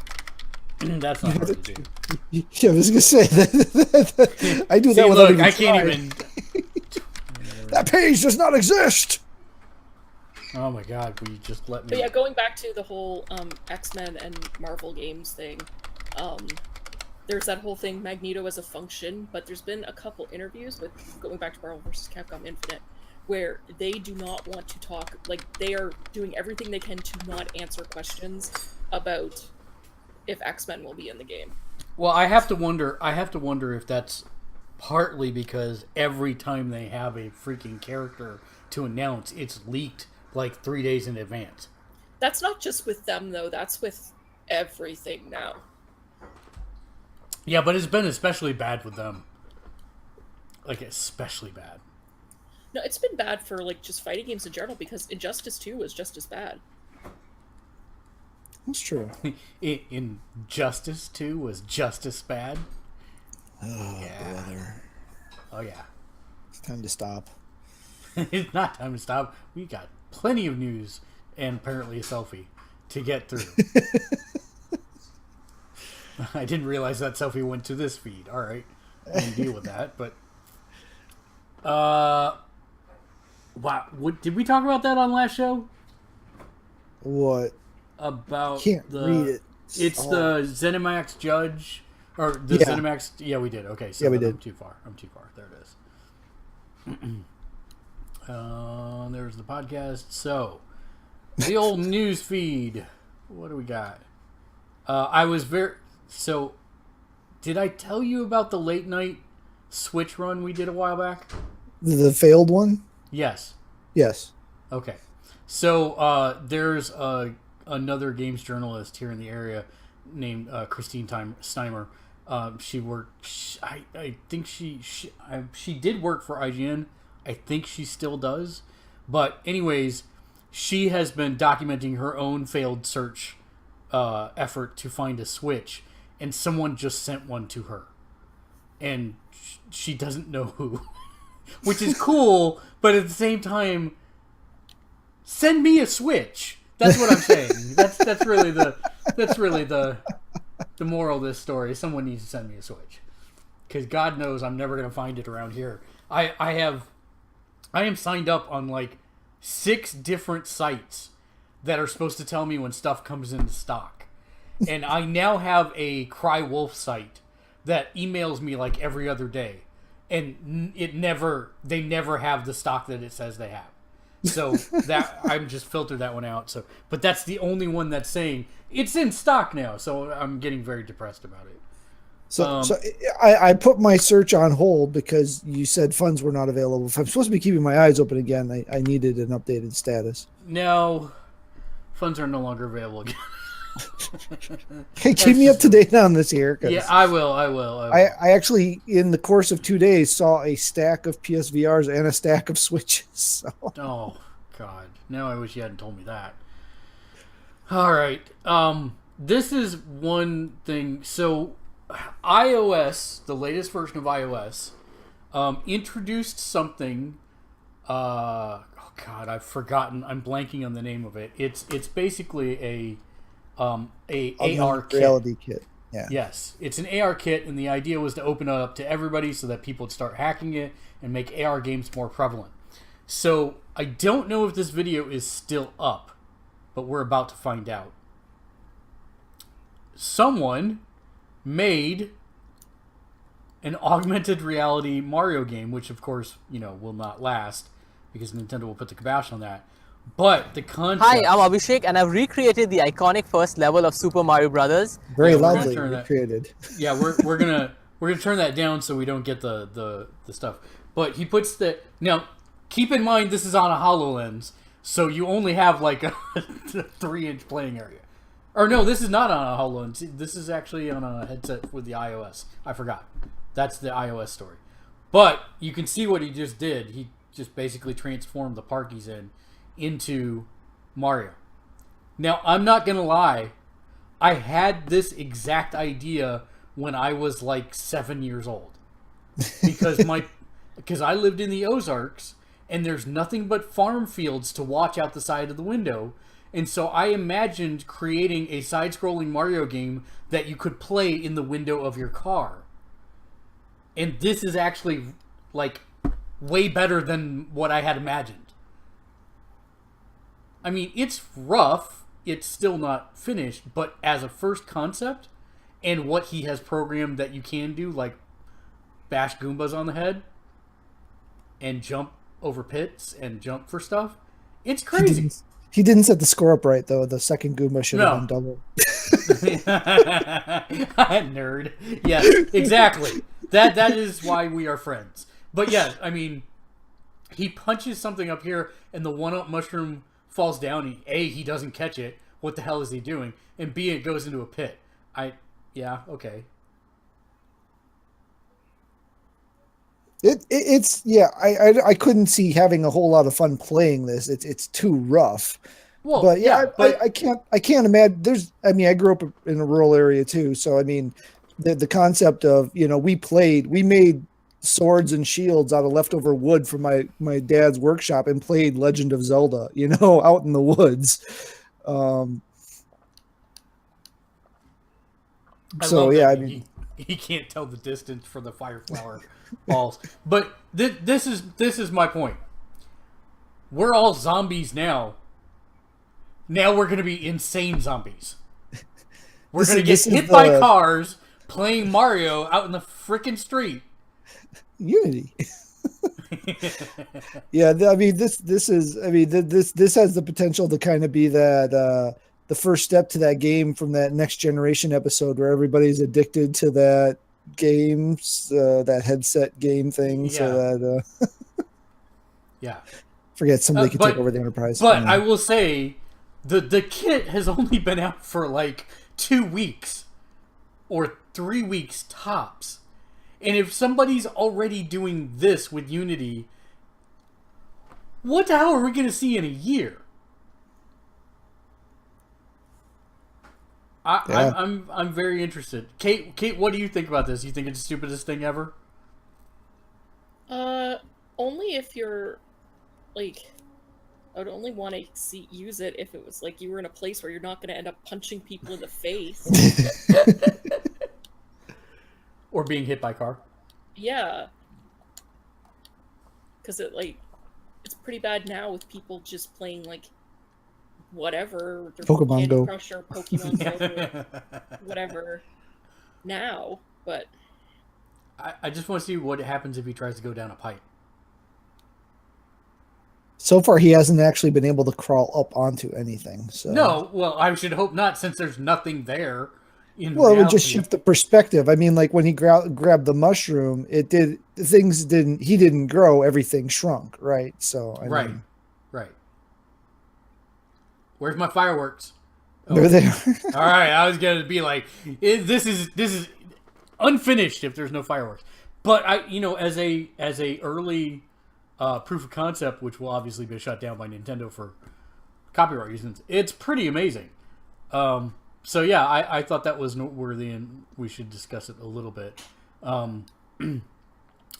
That's not hard to do. Yeah, I was gonna say that. I do that without look, even I can't trying. even. That page does not exist. Oh my god, will you just let me... But yeah, going back to the whole X-Men and Marvel games thing, there's that whole thing, Magneto as a function, but there's been a couple interviews with, going back to Marvel vs. Capcom Infinite, where they do not want to talk, like, they are doing everything they can to not answer questions about if X-Men will be in the game. Well, I have to wonder if that's partly because every time they have a freaking character to announce, it's leaked like 3 days in advance. That's not just with them, though. That's with everything now. Yeah, but it's been especially bad with them. Like, especially bad. No, it's been bad for, like, just fighting games in general, because Injustice 2 was just as bad. That's true. Injustice 2 was just as bad. Oh, yeah. brother. Oh, yeah. It's time to stop. It's not time to stop. We got plenty of news and apparently a selfie to get through. I didn't realize that selfie went to this feed. All right. I can deal with that. But, wow. Did we talk about that on last show? What? About Can't read it. It's the ZeniMax Judge, or the ZeniMax. Yeah, we did. Okay, so yeah, we did. I'm too far. There it is. There's the podcast. So, the old news feed. What do we got? So, did I tell you about the late night Switch run we did a while back? The failed one? Yes. Yes. Okay. So, there's another games journalist here in the area named Christine Steimer. She worked. I think she did work for IGN. I think she still does. But anyways, she has been documenting her own failed search effort to find a Switch, and someone just sent one to her, and she doesn't know who, which is cool. But at the same time, send me a Switch. That's what I'm saying. That's really the moral of this story. Someone needs to send me a Switch, because God knows I'm never gonna find it around here. I am signed up on like 6 different sites that are supposed to tell me when stuff comes into stock, and I now have a Cry Wolf site that emails me like every other day, and they never have the stock that it says they have. So that I'm just filtered that one out. So, but that's the only one that's saying it's in stock now. So I'm getting very depressed about it. So I put my search on hold because you said funds were not available. If I'm supposed to be keeping my eyes open again, I needed an updated status. No, funds are no longer available again. Hey, keep me up to date on this here. Yeah, I will. I actually, in the course of 2 days, saw a stack of PSVRs and a stack of Switches. So. Oh, God. Now I wish you hadn't told me that. All right. This is one thing. So, iOS, the latest version of iOS, introduced something. Oh God, I've forgotten. I'm blanking on the name of it. It's basically a AR kit. Reality kit. Yeah. Yes, it's an AR kit, and the idea was to open it up to everybody so that people would start hacking it and make AR games more prevalent. So I don't know if this video is still up, but we're about to find out. Someone made an augmented reality Mario game, which of course, will not last because Nintendo will put the kibosh on that. But the concept... Hi, I'm Abhishek, and I've recreated the iconic first level of Super Mario Brothers. Very loudly recreated. Yeah, we're gonna turn that down so we don't get the stuff. But he puts the... Now, keep in mind this is on a HoloLens, so you only have like a 3-inch playing area. Or no, this is not on a HoloLens. This is actually on a headset with the iOS. I forgot. That's the iOS story. But you can see what he just did. He just basically transformed the park he's in into Mario. Now, I'm not going to lie. I had this exact idea when I was like 7 years old. Because I lived in the Ozarks, and there's nothing but farm fields to watch out the side of the window. And so I imagined creating a side-scrolling Mario game that you could play in the window of your car. And this is actually, like, way better than what I had imagined. I mean, it's rough. It's still not finished. But as a first concept, and what he has programmed that you can do, like bash Goombas on the head, and jump over pits, and jump for stuff, it's crazy. He didn't set the score up right, though. The second Goomba should have been double. Nerd. Yes, exactly. That is why we are friends. But yeah, I mean, he punches something up here, and the one-up mushroom falls down. He doesn't catch it. What the hell is he doing? And B, it goes into a pit. Yeah, okay. I couldn't see having a whole lot of fun playing this. It's too rough. Well, but I can't imagine. I grew up in a rural area too, so I mean, the concept of we made swords and shields out of leftover wood from my dad's workshop and played Legend of Zelda, out in the woods. He can't tell the distance for the fire flower balls. But this is my point. We're all zombies now. Now we're going to be insane zombies. We're going to get hit by cars playing Mario out in the freaking street. Unity. Yeah, I mean this has the potential to kind of be that the first step to that game from that Next Generation episode where everybody's addicted to that games, that headset game thing. Yeah. So that yeah, forget somebody could take over the Enterprise. But I will say the kit has only been out for like 2 weeks or 3 weeks tops. And if somebody's already doing this with Unity, what the hell are we going to see in a year? I'm very interested. Kate, what do you think about this? You think it's the stupidest thing ever? Only if you're like, I would only want to use it if it was like you were in a place where you're not going to end up punching people in the face. Or being hit by a car. Yeah. Because it's pretty bad now with people just playing like whatever. Pokemon Go. Crush or Pokemon Go or whatever now, but I just want to see what happens if he tries to go down a pipe. So far, he hasn't actually been able to crawl up onto anything. So no, well, I should hope not, since there's nothing there. It would just shift the perspective. I mean, like when he grabbed the mushroom, he didn't grow, everything shrunk, right? So right. Where's my fireworks? Oh. They're there. All right, I was gonna be like, this is unfinished if there's no fireworks. But as a early proof of concept, which will obviously be shut down by Nintendo for copyright reasons, it's pretty amazing. So yeah, I thought that was noteworthy, and we should discuss it a little bit.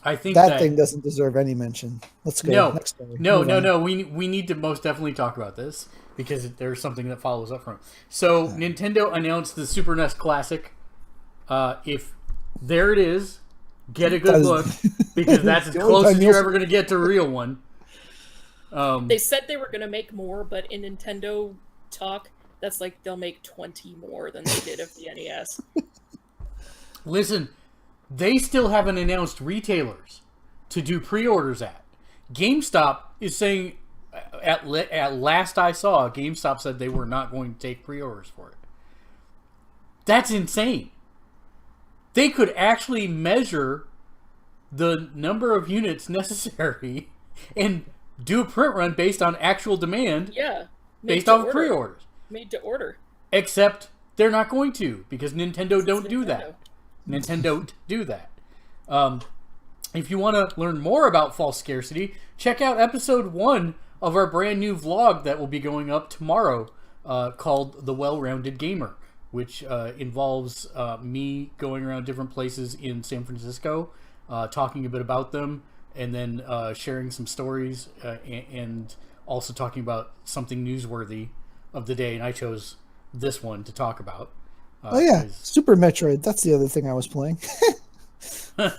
I think that thing doesn't deserve any mention. Let's go. No, Next story. no. We need to most definitely talk about this because there's something that follows up from it. So Nintendo announced the Super NES Classic. If there it is, get a good look because that's as close as you're ever going to get to a real one. They said they were going to make more, but in Nintendo talk, that's like they'll make 20 more than they did of the NES. Listen, they still haven't announced retailers to do pre-orders at. GameStop is saying, at last I saw, GameStop said they were not going to take pre-orders for it. That's insane. They could actually measure the number of units necessary and do a print run based on actual demand. Yeah. Based off pre-orders. Made to order. Except they're not going to because Nintendo don't do that. Nintendo don't do that. If you want to learn more about false scarcity, check out episode 1 of our brand new vlog that will be going up tomorrow called The Well-Rounded Gamer, which involves me going around different places in San Francisco, talking a bit about them, and then sharing some stories and also talking about something newsworthy of the day. And I chose this one to talk about. Oh yeah, Super Metroid. That's the other thing I was playing. Like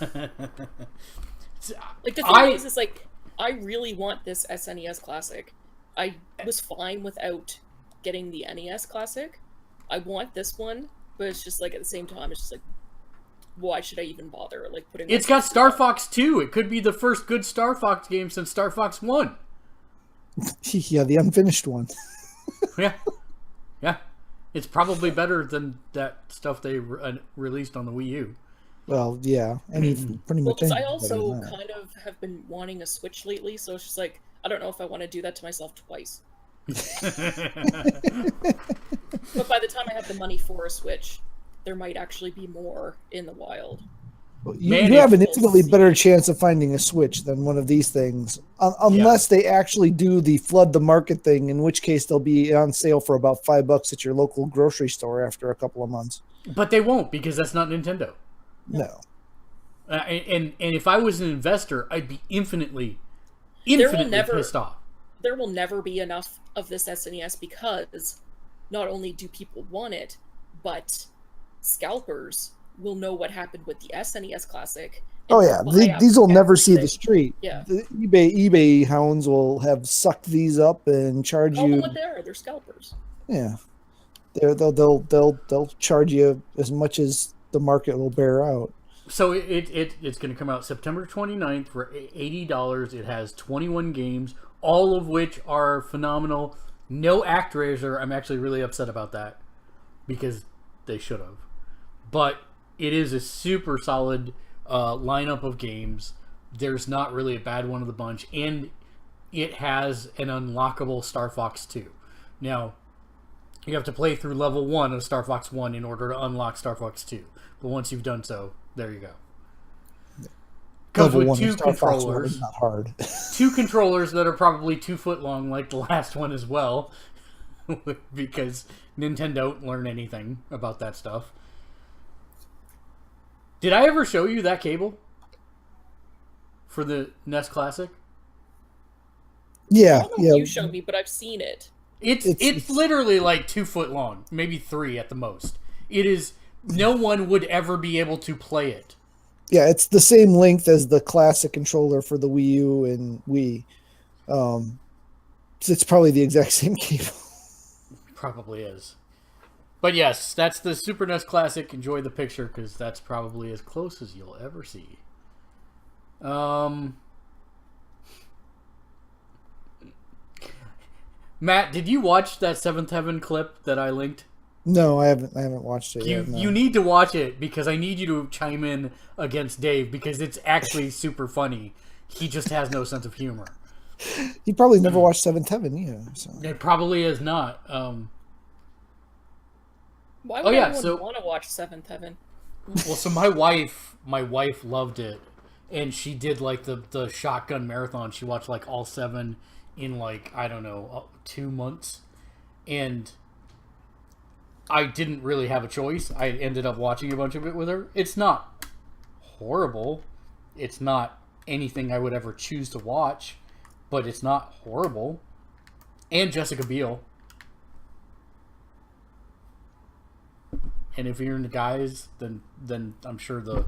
the thing is like I really want this SNES Classic. I was fine without getting the NES Classic. I want this one, but it's just like at the same time, it's just like, why should I even bother? Like putting. It's got Star Fox 2. It could be the first good Star Fox game since Star Fox 1. Yeah, the unfinished one. Yeah. It's probably better than that stuff they released on the Wii U. Well, yeah, pretty much. Well, I also kind of have been wanting a Switch lately, so it's just like I don't know if I want to do that to myself twice. But by the time I have the money for a Switch, there might actually be more in the wild. Well, you have an infinitely better chance of finding a Switch than one of these things, unless they actually do the flood the market thing, in which case they'll be on sale for about $5 at your local grocery store after a couple of months. But they won't because that's not Nintendo. No. And if I was an investor, I'd be infinitely pissed off. There will never be enough of this SNES because not only do people want it, but scalpers will know what happened with the SNES Classic. Oh yeah, these will never see the street. Yeah, the eBay hounds will have sucked these up and charge you. What they are? They're scalpers. Yeah, they'll charge you as much as the market will bear out. So it's going to come out September 29th for $80. It has 21 games, all of which are phenomenal. No ActRaiser. I'm actually really upset about that because they should have. But it is a super solid lineup of games. There's not really a bad one of the bunch, and it has an unlockable Star Fox 2. Now, you have to play through level 1 of Star Fox 1 in order to unlock Star Fox 2. But once you've done so, there you go. Comes with 2 controllers. Is not hard. 2 controllers that are probably 2 foot long, like the last one as well, because Nintendo don't learn anything about that stuff. Did I ever show you that cable for the NES Classic? Yeah, I don't know if you showed me, but I've seen it. It's literally like 2 foot long, maybe 3 at the most. It is. No one would ever be able to play it. Yeah, it's the same length as the classic controller for the Wii U and Wii. So it's probably the exact same cable. Probably is. But yes, that's the Super NES Classic. Enjoy the picture because that's probably as close as you'll ever see. Matt, did you watch that Seventh Heaven clip that I linked? No, I haven't watched it yet. No. You need to watch it because I need you to chime in against Dave because it's actually super funny. He just has no sense of humor. He probably never watched Seventh Heaven either. So. It probably is not. Why would anyone want to watch Seventh Heaven? Well, so my wife loved it, and she did like the shotgun marathon. She watched like all 7 in like, I don't know, 2 months, and I didn't really have a choice. I ended up watching a bunch of it with her. It's not horrible. It's not anything I would ever choose to watch, but it's not horrible. And Jessica Biel. And if you're into guys, then I'm sure the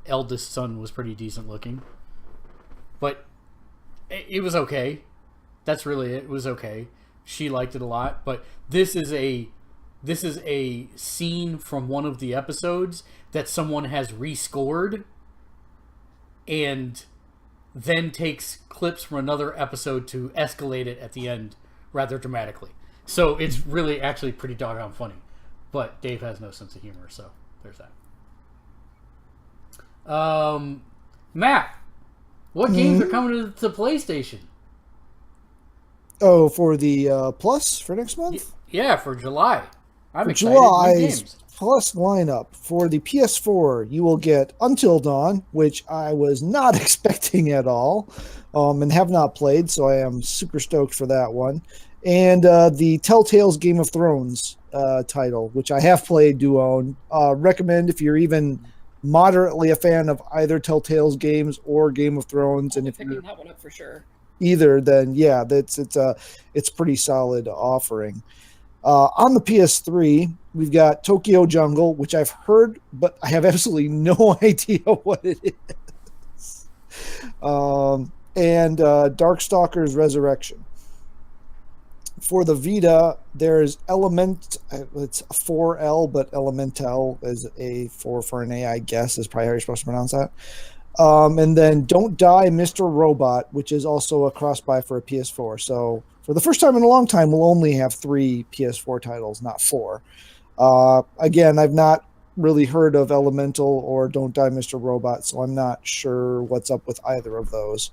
eldest son was pretty decent looking. But it was okay. That's really it. It was okay. She liked it a lot. But this is a scene from one of the episodes that someone has rescored and then takes clips from another episode to escalate it at the end rather dramatically. So it's really actually pretty doggone funny. But Dave has no sense of humor, so there's that. Matt, what games are coming to PlayStation? Oh, for the Plus for next month? Yeah, for July. I'm for excited. July's Plus lineup. For the PS4, you will get Until Dawn, which I was not expecting at all, and have not played, so I am super stoked for that one. And the Telltale's Game of Thrones title, which I have played, do own. Recommend if you're even moderately a fan of either Telltale's games or Game of Thrones, and if picking you're that one up for sure. Either, then yeah, it's pretty solid offering. On the PS3, we've got Tokyo Jungle, which I've heard, but I have absolutely no idea what it is. And Darkstalkers Resurrection. For the Vita, there's it's 4L, but Elemental is a 4 for an A, I guess, is probably how you're supposed to pronounce that. And then Don't Die, Mr. Robot, which is also a cross-buy for a PS4. So for the first time in a long time, we'll only have 3 PS4 titles, not 4. Again, I've not really heard of Elemental or Don't Die, Mr. Robot, so I'm not sure what's up with either of those.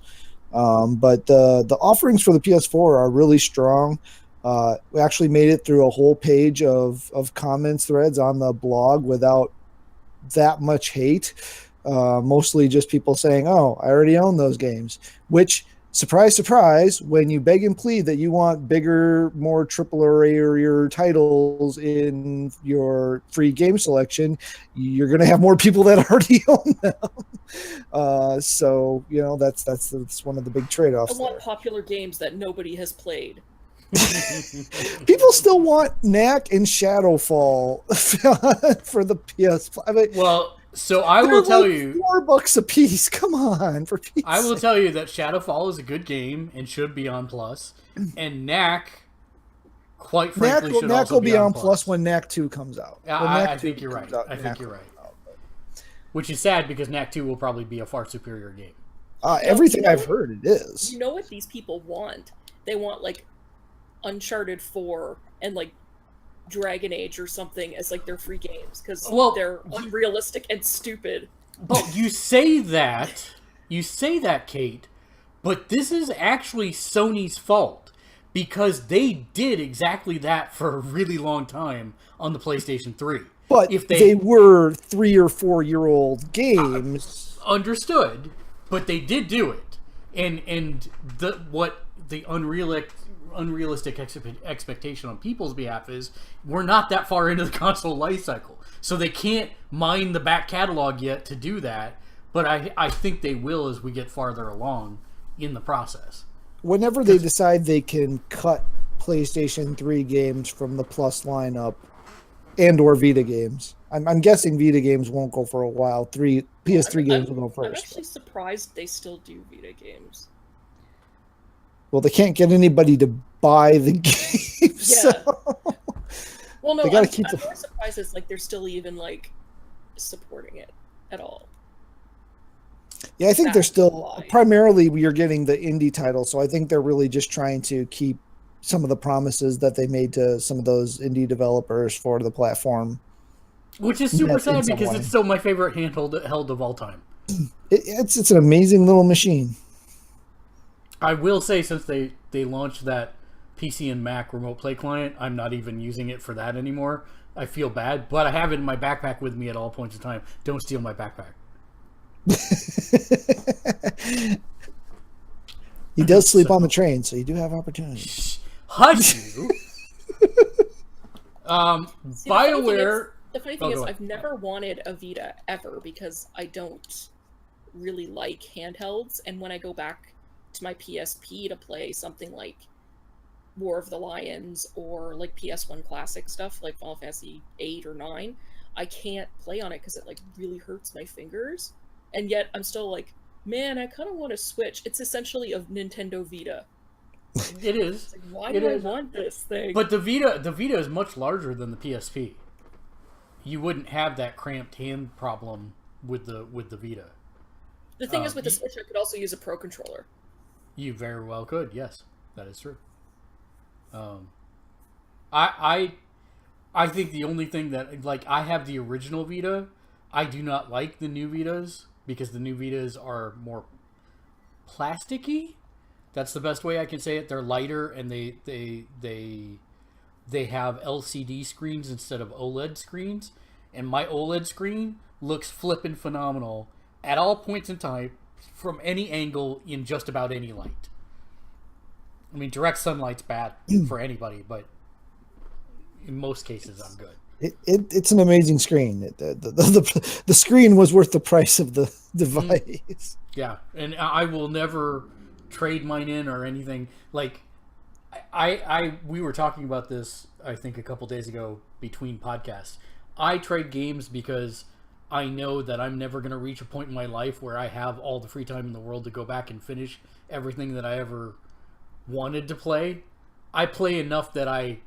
But the offerings for the PS4 are really strong. We actually made it through a whole page of comments threads on the blog without that much hate. Mostly just people saying, oh, I already own those games, which, surprise, surprise, when you beg and plead that you want bigger, more AAA titles in your free game selection, you're going to have more people that already own them. So, that's one of the big trade-offs. I want popular games that nobody has played. People still want Knack and Shadowfall for the PS5. I mean, well, so I will tell you, $4 a piece. Come on, for Pete's I will tell you that Shadowfall is a good game and should be on Plus, and Knack, quite frankly, should Knack also will be on Plus when Knack 2 comes out. I think you're right. I think you're right. Which is sad because Knack 2 will probably be a far superior game. Everything I've heard, it is. You know what these people want? They want like Uncharted 4 and like Dragon Age or something as like their free games because they're unrealistic and stupid. But you say that, Kate, but this is actually Sony's fault because they did exactly that for a really long time on the PlayStation 3. But if they were 3 or 4 year old games, understood, but they did do it, and the unrealistic expectation on people's behalf is we're not that far into the console life cycle, so they can't mine the back catalog yet to do that, but I think they will as we get farther along in the process. Whenever they decide they can cut PlayStation 3 games from the Plus lineup and or Vita games, I'm guessing Vita games won't go for a while. PS3 games will go first. I'm actually surprised they still do Vita games. Well, they can't get anybody to buy the game. Yeah. So well, no, I'm more surprised it's like they're still even like supporting it at all. Yeah, I think they're still primarily you're getting the indie titles, so I think they're really just trying to keep some of the promises that they made to some of those indie developers for the platform. Which is super sad because it's still my favorite handheld held of all time. It's an amazing little machine. I will say, since they launched that PC and Mac remote play client, I'm not even using it for that anymore. I feel bad, but I have it in my backpack with me at all points in time. Don't steal my backpack. He does sleep on the train, so you do have opportunities. Hush you! See, BioWare. The funny thing is, I've never wanted a Vita ever because I don't really like handhelds, and when I go back to my PSP to play something like War of the Lions or like PS1 classic stuff like Final Fantasy 8 or 9, I can't play on it because it like really hurts my fingers. And yet I'm still like, man, I kind of want to switch. It's essentially a Nintendo Vita. It is. It's like, why do I want this thing? But the Vita is much larger than the PSP. You wouldn't have that cramped hand problem with the Vita. The thing is, with the Switch, I could also use a Pro controller. You very well could. Yes, that is true. I think the only thing that, like, I have the original Vita. I do not like the new Vitas because the new Vitas are more plasticky. That's the best way I can say it. They're lighter and they have LCD screens instead of OLED screens. And my OLED screen looks flippin' phenomenal at all points in time from any angle in just about any light. I mean, direct sunlight's bad for anybody, but in most cases, I'm good. It's an amazing screen. The screen was worth the price of the device. Yeah, and I will never trade mine in or anything. Like, we were talking about this, I think, a couple days ago between podcasts. I trade games because I know that I'm never going to reach a point in my life where I have all the free time in the world to go back and finish everything that I ever wanted to play. I play enough that I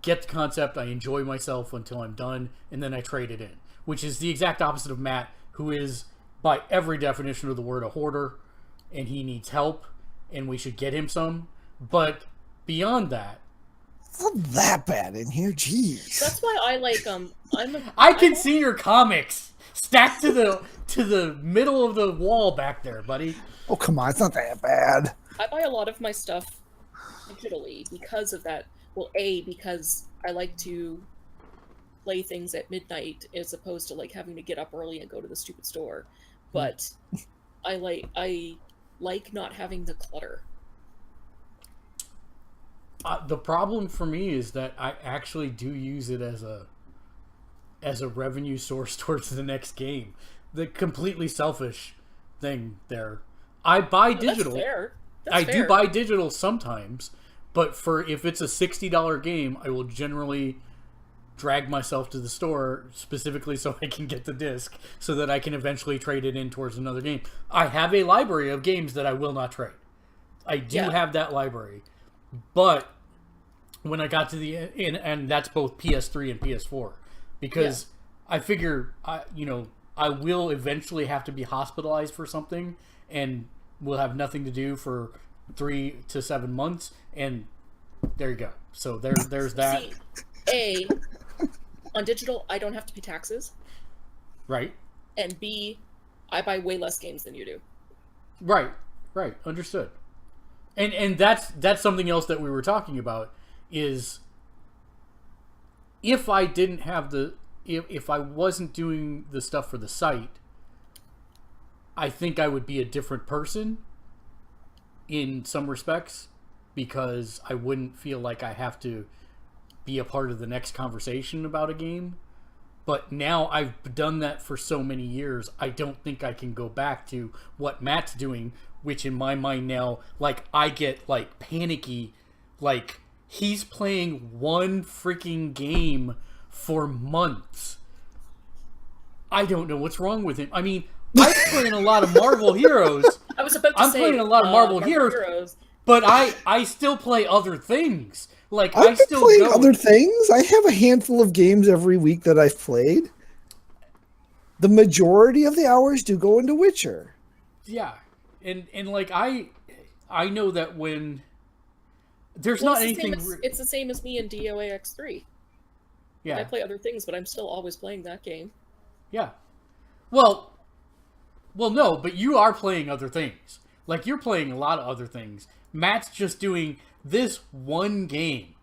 get the concept, I enjoy myself until I'm done, and then I trade it in. Which is the exact opposite of Matt, who is, by every definition of the word, a hoarder, and he needs help, and we should get him some. But beyond that, it's not that bad in here, jeez. That's why I like I can see your comics stacked to the middle of the wall back there, buddy. Oh, come on, it's not that bad. I buy a lot of my stuff digitally because of that. Well, because I like to play things at midnight as opposed to like having to get up early and go to the stupid store. But I like not having the clutter. The problem for me is that I actually do use it as a revenue source towards the next game. The completely selfish thing there. I buy digital. That's fair. I do buy digital sometimes, but if it's a $60 game, I will generally drag myself to the store specifically so I can get the disc so that I can eventually trade it in towards another game. I have a library of games that I will not trade. I do have that library. But when I got to and that's both PS3 and PS4, because I figure I will eventually have to be hospitalized for something and will have nothing to do for 3 to 7 months, and there you go. So there's that. See, on digital, I don't have to pay taxes. Right. And B, I buy way less games than you do. Right. Understood. And that's something else that we were talking about is if I didn't have if I wasn't doing the stuff for the site, I think I would be a different person in some respects because I wouldn't feel like I have to be a part of the next conversation about a game. But now I've done that for so many years, I don't think I can go back to what Matt's doing, which in my mind now, like, I get, like, panicky. Like, he's playing one freaking game for months. I don't know what's wrong with him. I mean, I'm playing a lot of Marvel Heroes. I was about to I'm say, playing a lot of Marvel Heroes, but I still play other things. Like, I've been playing other things. I have a handful of games every week that I've played. The majority of the hours do go into Witcher. Yeah, and like I know that when there's not anything. It's the same as me in DOA X3. Yeah, I play other things, but I'm still always playing that game. Yeah, well, no, but you are playing other things. Like, you're playing a lot of other things. Matt's just doing this one game.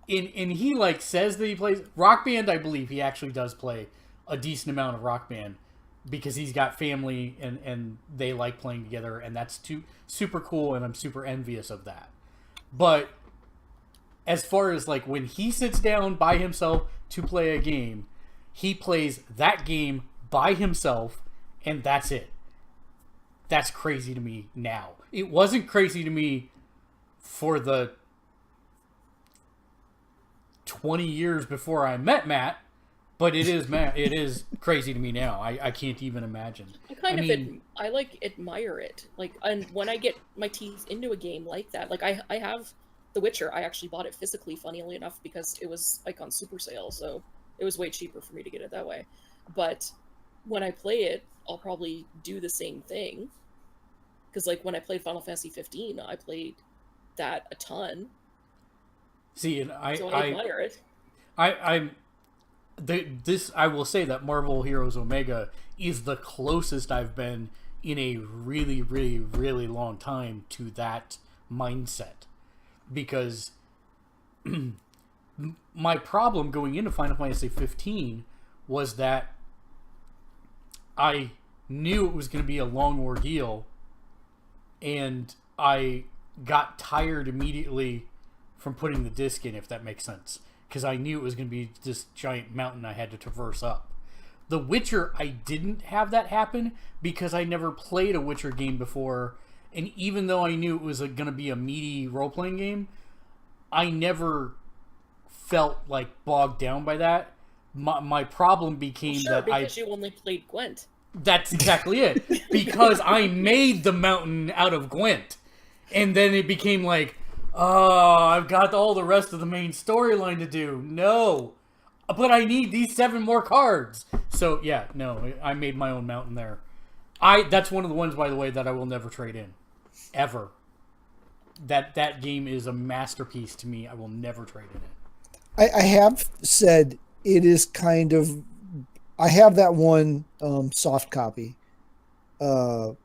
And he, like, says that he plays Rock Band. I believe he actually does play a decent amount of Rock Band because he's got family and they like playing together, and that's super cool, and I'm super envious of that. But as far as like when he sits down by himself to play a game, he plays that game by himself, and that's it. That's crazy to me now. It wasn't crazy to me for the 20 years before I met Matt, but it is crazy to me now. I can't even imagine. I like admire it. Like, and when I get my teeth into a game like that, like I have The Witcher. I actually bought it physically, funnily enough, because it was like on super sale, so it was way cheaper for me to get it that way. But when I play it, I'll probably do the same thing. Because like when I played Final Fantasy 15, I played that a ton. See, and I admire it. I will say that Marvel Heroes Omega is the closest I've been in a really, really, really long time to that mindset. Because my problem going into Final Fantasy 15 was that I knew it was going to be a long ordeal, and I got tired immediately from putting the disc in, if that makes sense, because I knew it was going to be this giant mountain I had to traverse up. The Witcher, I didn't have that happen because I never played a Witcher game before, and even though I knew it was going to be a meaty role-playing game, I never felt like bogged down by that. My problem became because you only played Gwent. That's exactly it. Because I made the mountain out of Gwent. And then it became like, oh, I've got all the rest of the main storyline to do. No. But I need these 7 more cards. So, yeah, no, I made my own mountain there. That's one of the ones, by the way, that I will never trade in. Ever. That game is a masterpiece to me. I will never trade in it. I have said it is kind of... I have that one soft copy that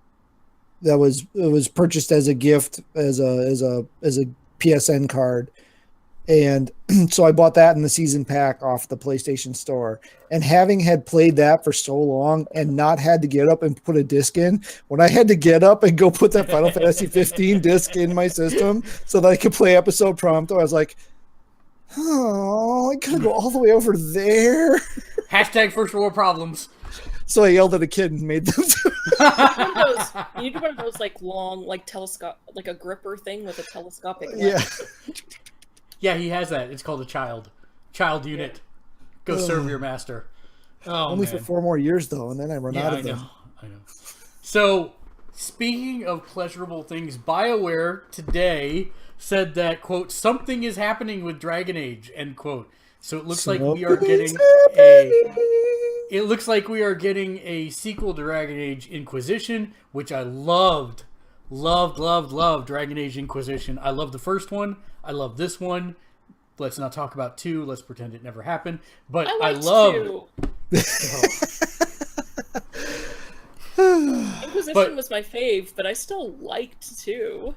was purchased as a gift as a PSN card, and so I bought that in the season pack off the PlayStation Store. And having had played that for so long and not had to get up and put a disc in, when I had to get up and go put that Final Fantasy 15 disc in my system so that I could play episode Prompto, I was like, oh, I gotta go all the way over there. Hashtag first world problems. So I yelled at a kid and made them do You need one of those like long, like telescope, like a gripper thing with a telescopic lens. Yeah. Yeah, he has that. It's called a child unit. Go serve your master. Oh, only for 4 more years though, and then I run out of them. I know. So, speaking of pleasurable things, BioWare today said that, quote, something is happening with Dragon Age, end quote. So it looks like we are getting a sequel to Dragon Age Inquisition, which I loved Dragon Age Inquisition. I love the first one. I love this one. Let's not talk about 2. Let's pretend it never happened. But I love 2. Inquisition was my fave, but I still liked 2.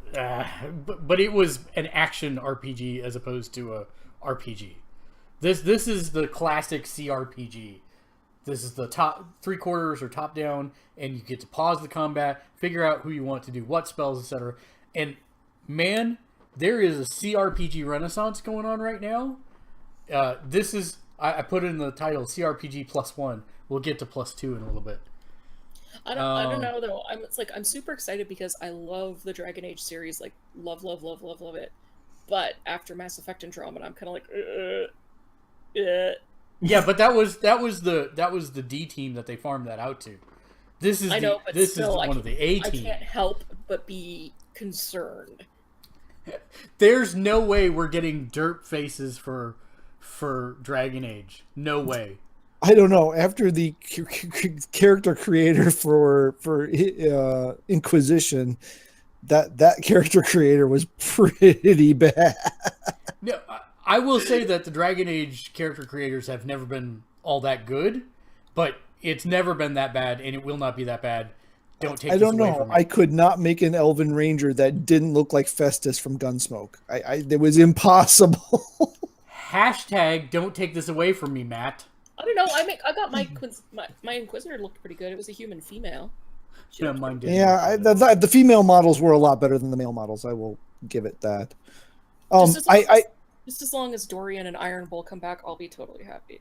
But it was an action RPG as opposed to a RPG. This is the classic CRPG. This is the top 3/4 or top down, and you get to pause the combat, figure out who you want to do what spells, etc. And man, there is a CRPG renaissance going on right now. This is I put it in the title CRPG +1. We'll get to +2 in a little bit. I don't know though. I'm super excited because I love the Dragon Age series. Like love it. But after Mass Effect Andromeda, I'm kind of like. Yeah, but that was the D team that they farmed that out to. This is one of the A team. I can't help but be concerned. There's no way we're getting derp faces for Dragon Age. No way. I don't know. After the character creator for Inquisition, that character creator was pretty bad. No, I will say that the Dragon Age character creators have never been all that good, but it's never been that bad, and it will not be that bad. Don't take. I don't know. I could not make an Elven Ranger that didn't look like Festus from Gunsmoke. It was impossible. # don't take this away from me, Matt. I don't know. I got my Inquisitor looked pretty good. It was a human female. Yeah, mine did. Yeah, the female models were a lot better than the male models. I will give it that. Just as long as Dorian and Iron Bull come back, I'll be totally happy.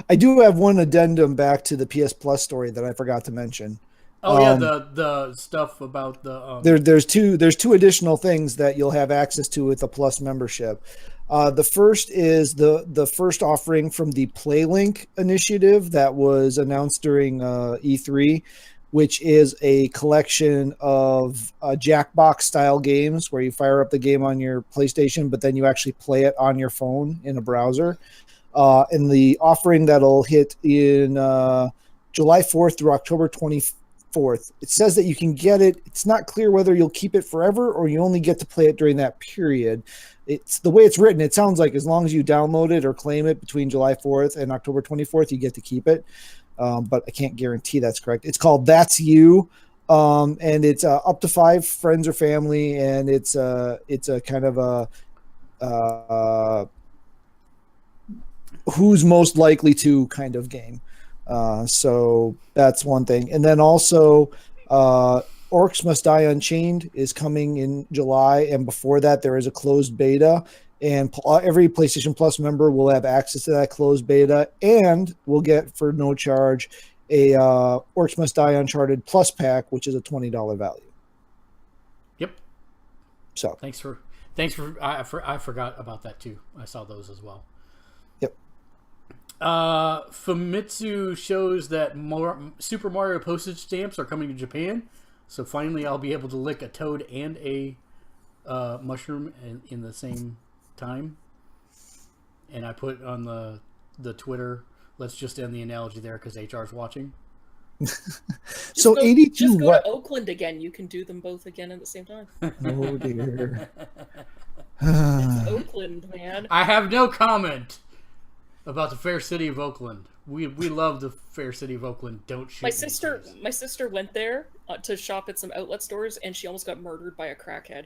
I do have one addendum back to the PS Plus story that I forgot to mention. Oh yeah, the stuff about the there's two additional things that you'll have access to with the Plus membership. The first is the first offering from the PlayLink initiative that was announced during E3, which is a collection of Jackbox style games where you fire up the game on your PlayStation, but then you actually play it on your phone in a browser. And the offering that'll hit in July 4th through October 24th. It says that you can get it. It's not clear whether you'll keep it forever or you only get to play it during that period. It's the way it's written. It sounds like as long as you download it or claim it between July 4th and October 24th, you get to keep it. But I can't guarantee that's correct. It's called That's You. And it's up to 5 friends or family. And it's a kind of a who's most likely to kind of game. So that's one thing. And then also Orcs Must Die Unchained is coming in July. And before that, there is a closed beta. And every PlayStation Plus member will have access to that closed beta and will get, for no charge, a Orcs Must Die Uncharted Plus pack, which is a $20 value. Yep. So thanks for I forgot about that too. I saw those as well. Yep. Famitsu shows that Super Mario postage stamps are coming to Japan, so finally I'll be able to lick a toad and a mushroom in the same time. And I put on the Twitter, let's just end the analogy there because HR's watching. So 82 just go what? to Oakland again. You can do them both again at the same time. Oh dear. It's Oakland, man. I have no comment about the fair city of Oakland. We love the fair city of Oakland. Don't shoot me, My sister went there to shop at some outlet stores, and she almost got murdered by a crackhead.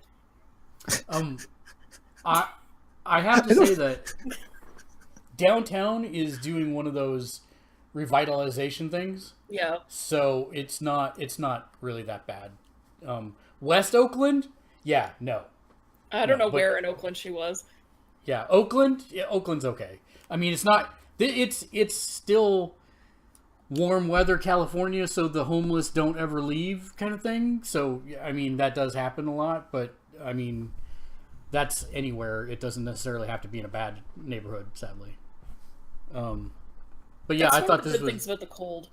I have to say that downtown is doing one of those revitalization things. Yeah. So it's not really that bad. West Oakland, yeah, no. I don't know where in Oakland she was. Yeah, Oakland's okay. I mean, it's not. It's still warm weather California, so the homeless don't ever leave, kind of thing. So I mean, that does happen a lot, but I mean, that's anywhere. It doesn't necessarily have to be in a bad neighborhood, sadly. But yeah, That's I thought one of the this good was things about the cold.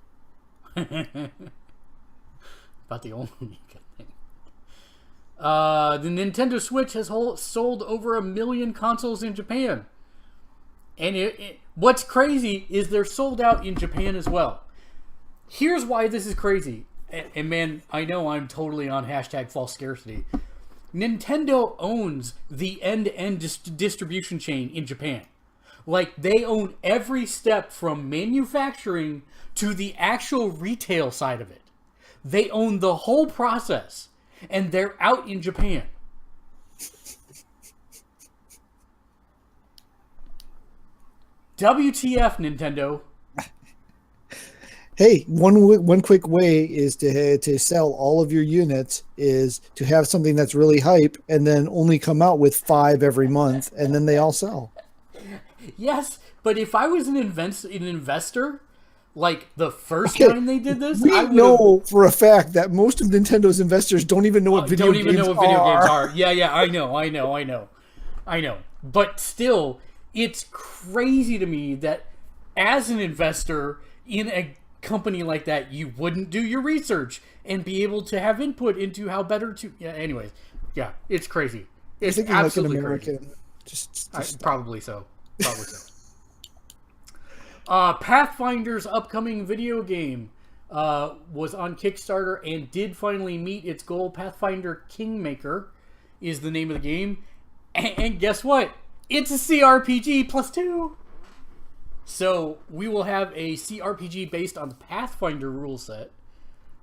about the only good thing. The Nintendo Switch has sold over 1 million consoles in Japan. And what's crazy is they're sold out in Japan as well. Here's why this is crazy. And man, I know I'm totally on hashtag false scarcity. Nintendo owns the end-to-end distribution chain in Japan. Like, they own every step from manufacturing to the actual retail side of it. They own the whole process. And they're out in Japan. WTF, Nintendo. Hey, one quick way is to sell all of your units is to have something that's really hype and then only come out with 5 every month, and then they all sell. Yes, but if I was an investor, like the first time they did this, I know for a fact that most of Nintendo's investors don't even know what video games are. Yeah, I know. But still, it's crazy to me that as an investor in a company like that, you wouldn't do your research and be able to have input into how better to. Yeah. Anyways, yeah, it's crazy. It's absolutely like crazy. Probably so. Pathfinder's upcoming video game was on Kickstarter and did finally meet its goal. Pathfinder Kingmaker is the name of the game. And guess what? It's a CRPG +2. So we will have a CRPG based on the Pathfinder rule set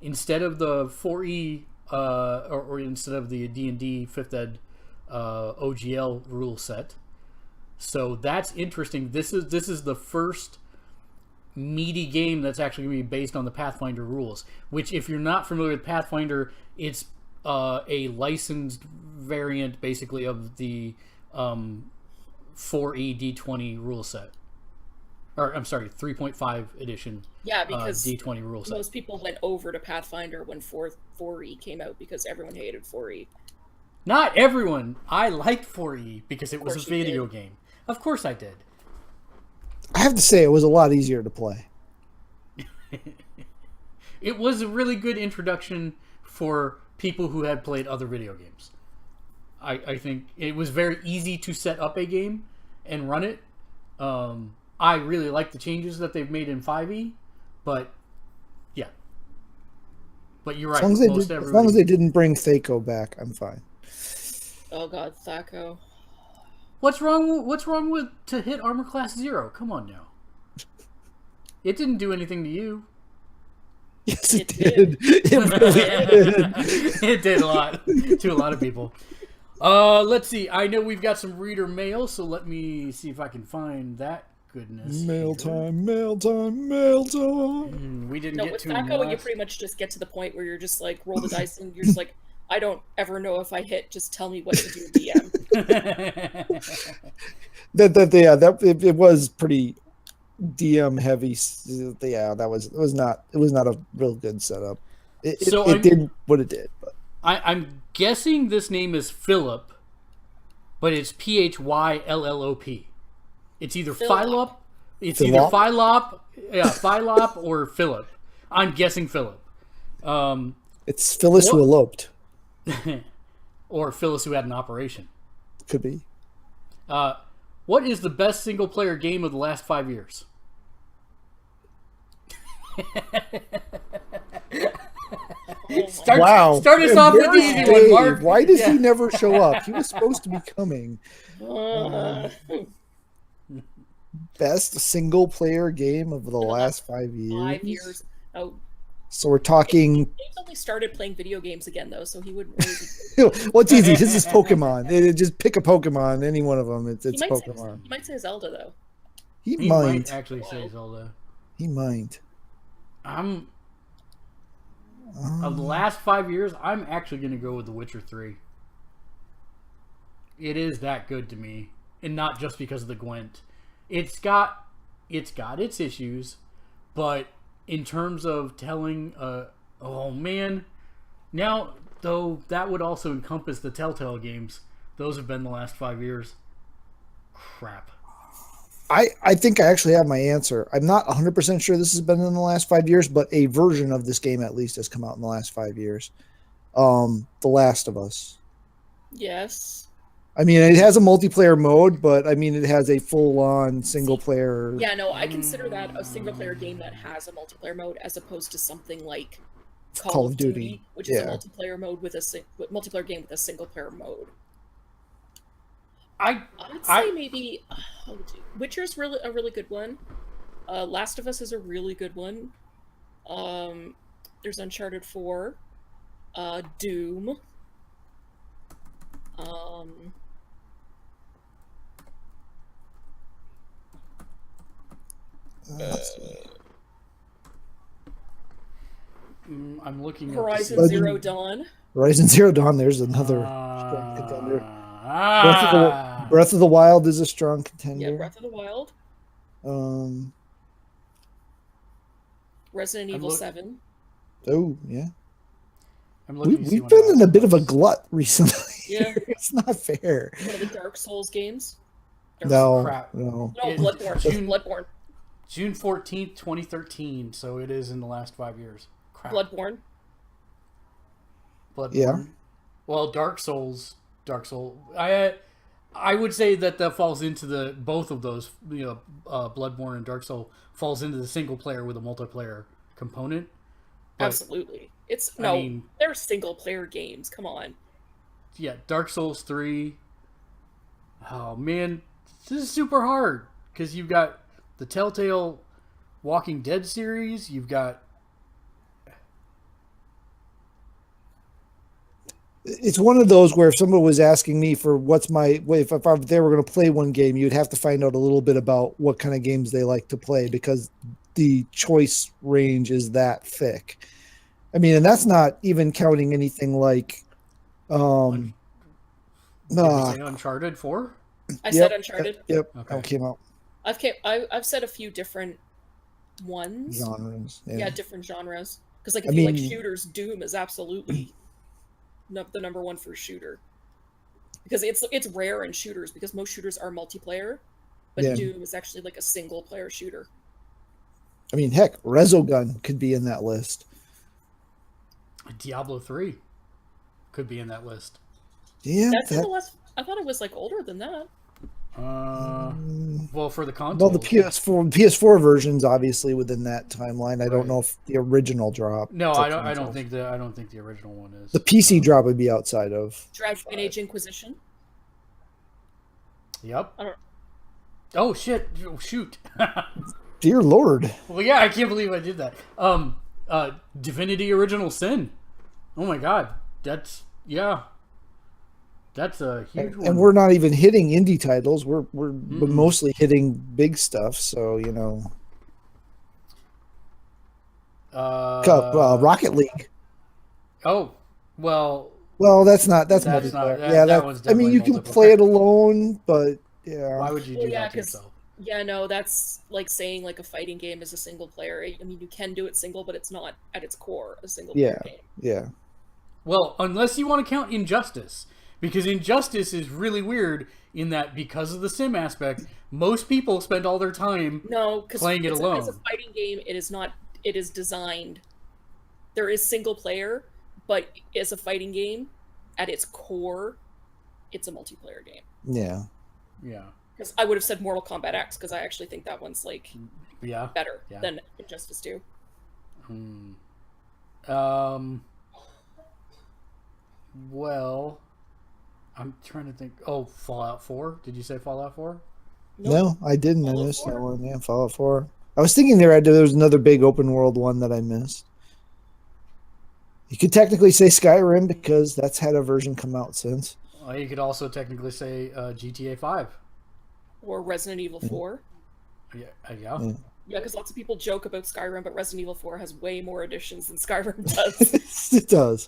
instead of the 4E or instead of the D&D 5th Ed OGL rule set. So that's interesting. This is the first meaty game that's actually going to be based on the Pathfinder rules, which, if you're not familiar with Pathfinder, it's a licensed variant basically of the 4E D20 rule set. Or, I'm sorry, 3.5 edition because D20 rule set. most people went over to Pathfinder when 4E came out because everyone hated 4E. Not everyone. I liked 4E because it was a video game. Of course I did. I have to say, it was a lot easier to play. It was a really good introduction for people who had played other video games. I think it was very easy to set up a game and run it. I really like the changes that they've made in 5e, but yeah. But you're right. As long as they didn't bring Thaco back, I'm fine. Oh God, Thaco. What's wrong with to hit armor class 0? Come on now. It didn't do anything to you. Yes, it did. It really did. It did a lot to a lot of people. Let's see. I know we've got some reader mail, so let me see if I can find that goodness. Mail here. time. We didn't get with to Thaco, you pretty much just get to the point where you're just like, roll the dice, and you're just like, I don't ever know if I hit. Just tell me what to do, DM. It was pretty DM heavy. Yeah, it was not a real good setup. It did what it did. But. I'm guessing this name is Philip, but it's Phyllop. It's either Philop. It's either Philop or Philip. I'm guessing Philip. It's Phyllis who eloped. Or Phyllis who had an operation. Could be. What is the best single player game of the last 5 years? Start us off with the easy one, Mark. Why does he never show up? He was supposed to be coming. Best single player game of the last 5 years. 5 years. Oh. So we're talking. He's only started playing video games again, though, so he wouldn't really. Well, it's easy. This is Pokemon. Just pick a Pokemon, any one of them. It's Pokemon. He might say Zelda, though. He might actually say Zelda. He might. Of the last 5 years, I'm actually going to go with The Witcher 3. It is that good to me, and not just because of the Gwent. It's got its issues, but in terms of telling, oh man, now though that would also encompass the Telltale games. Those have been the last 5 years. Crap. I think I actually have my answer. I'm not 100% sure this has been in the last 5 years, but a version of this game at least has come out in the last 5 years. The Last of Us. Yes. I mean, it has a multiplayer mode, but I mean, it has a full-on single-player. Yeah, no, I consider that a single-player game that has a multiplayer mode, as opposed to something like Call of Duty, which is a multiplayer mode with multiplayer game with a single-player mode. I'd say maybe Witcher's a really good one. Last of Us is a really good one. There's Uncharted 4, Doom. I'm looking at Horizon Zero Dawn. Horizon Zero Dawn. There's another strong contender. Breath of the Wild is a strong contender. Yeah, Breath of the Wild. Resident Evil 7. Oh yeah. We've been in a bit of a glut recently. Yeah. It's not fair. One of the Dark Souls games. No. Bloodborne. June 14th, 2013, so it is in the last 5 years. Crap. Bloodborne. Yeah. Well, Dark Souls. I would say that falls into both of those. Bloodborne and Dark Souls falls into the single player with a multiplayer component. But, absolutely. They're single player games. Come on. Yeah, Dark Souls 3. Oh man, this is super hard because you've got the Telltale Walking Dead series. You've got. It's one of those where if someone was asking me for if they were going to play one game, you'd have to find out a little bit about what kind of games they like to play because the choice range is that thick. I mean, and that's not even counting anything like Did we say Uncharted 4? I said Uncharted. Yep. Okay. That came out. I've said a few different ones. Genres. Yeah, different genres. Because like if I you like mean- shooters, Doom is absolutely the number one for shooter. Because it's rare in shooters because most shooters are multiplayer, but Yeah. Doom is actually like a single player shooter. I mean, heck, Resogun could be in that list. Diablo 3 could be in that list. Yeah. That's in the last. I thought it was like older than that. Well, for the console. Well, the PS4 version's obviously within that timeline. I don't Right. know if the original drop. No, for I don't consoles. think the original one is. The PC drop would be outside of. Dragon Age Inquisition. Yep. I don't- Oh shit! Oh, shoot. Dear Lord. Well, yeah, I can't believe I did that. Divinity Original Sin. Oh my god, that's a huge one. And we're not even hitting indie titles. We're mostly hitting big stuff. So Rocket League. Oh, well. Well, that's multiplayer. That one's I mean, you can definitely play it alone, but yeah. Why would you do that to 'cause- yourself? Yeah, no, that's like saying like a fighting game is a single player. I mean, you can do it single, but it's not at its core a single player game. Yeah. Well, unless you want to count Injustice, because Injustice is really weird in that because of the sim aspect, most people spend all their time No, because playing it alone. As a fighting game, it is not. It is designed. There is single player, but as a fighting game, at its core, it's a multiplayer game. Yeah. Yeah. Because I would have said Mortal Kombat X because I actually think that one's like Yeah. better Yeah. than Injustice 2. Well, I'm trying to think. Oh, Fallout 4. Did you say Fallout 4? No, I didn't. I Fallout missed 4. that one. Yeah, Fallout 4. I was thinking there was another big open world one that I missed. You could technically say Skyrim because that's had a version come out since. Well, you could also technically say GTA 5. Or Resident Evil 4. Yeah. Yeah, because lots of people joke about Skyrim, but Resident Evil 4 has way more additions than Skyrim does. It does.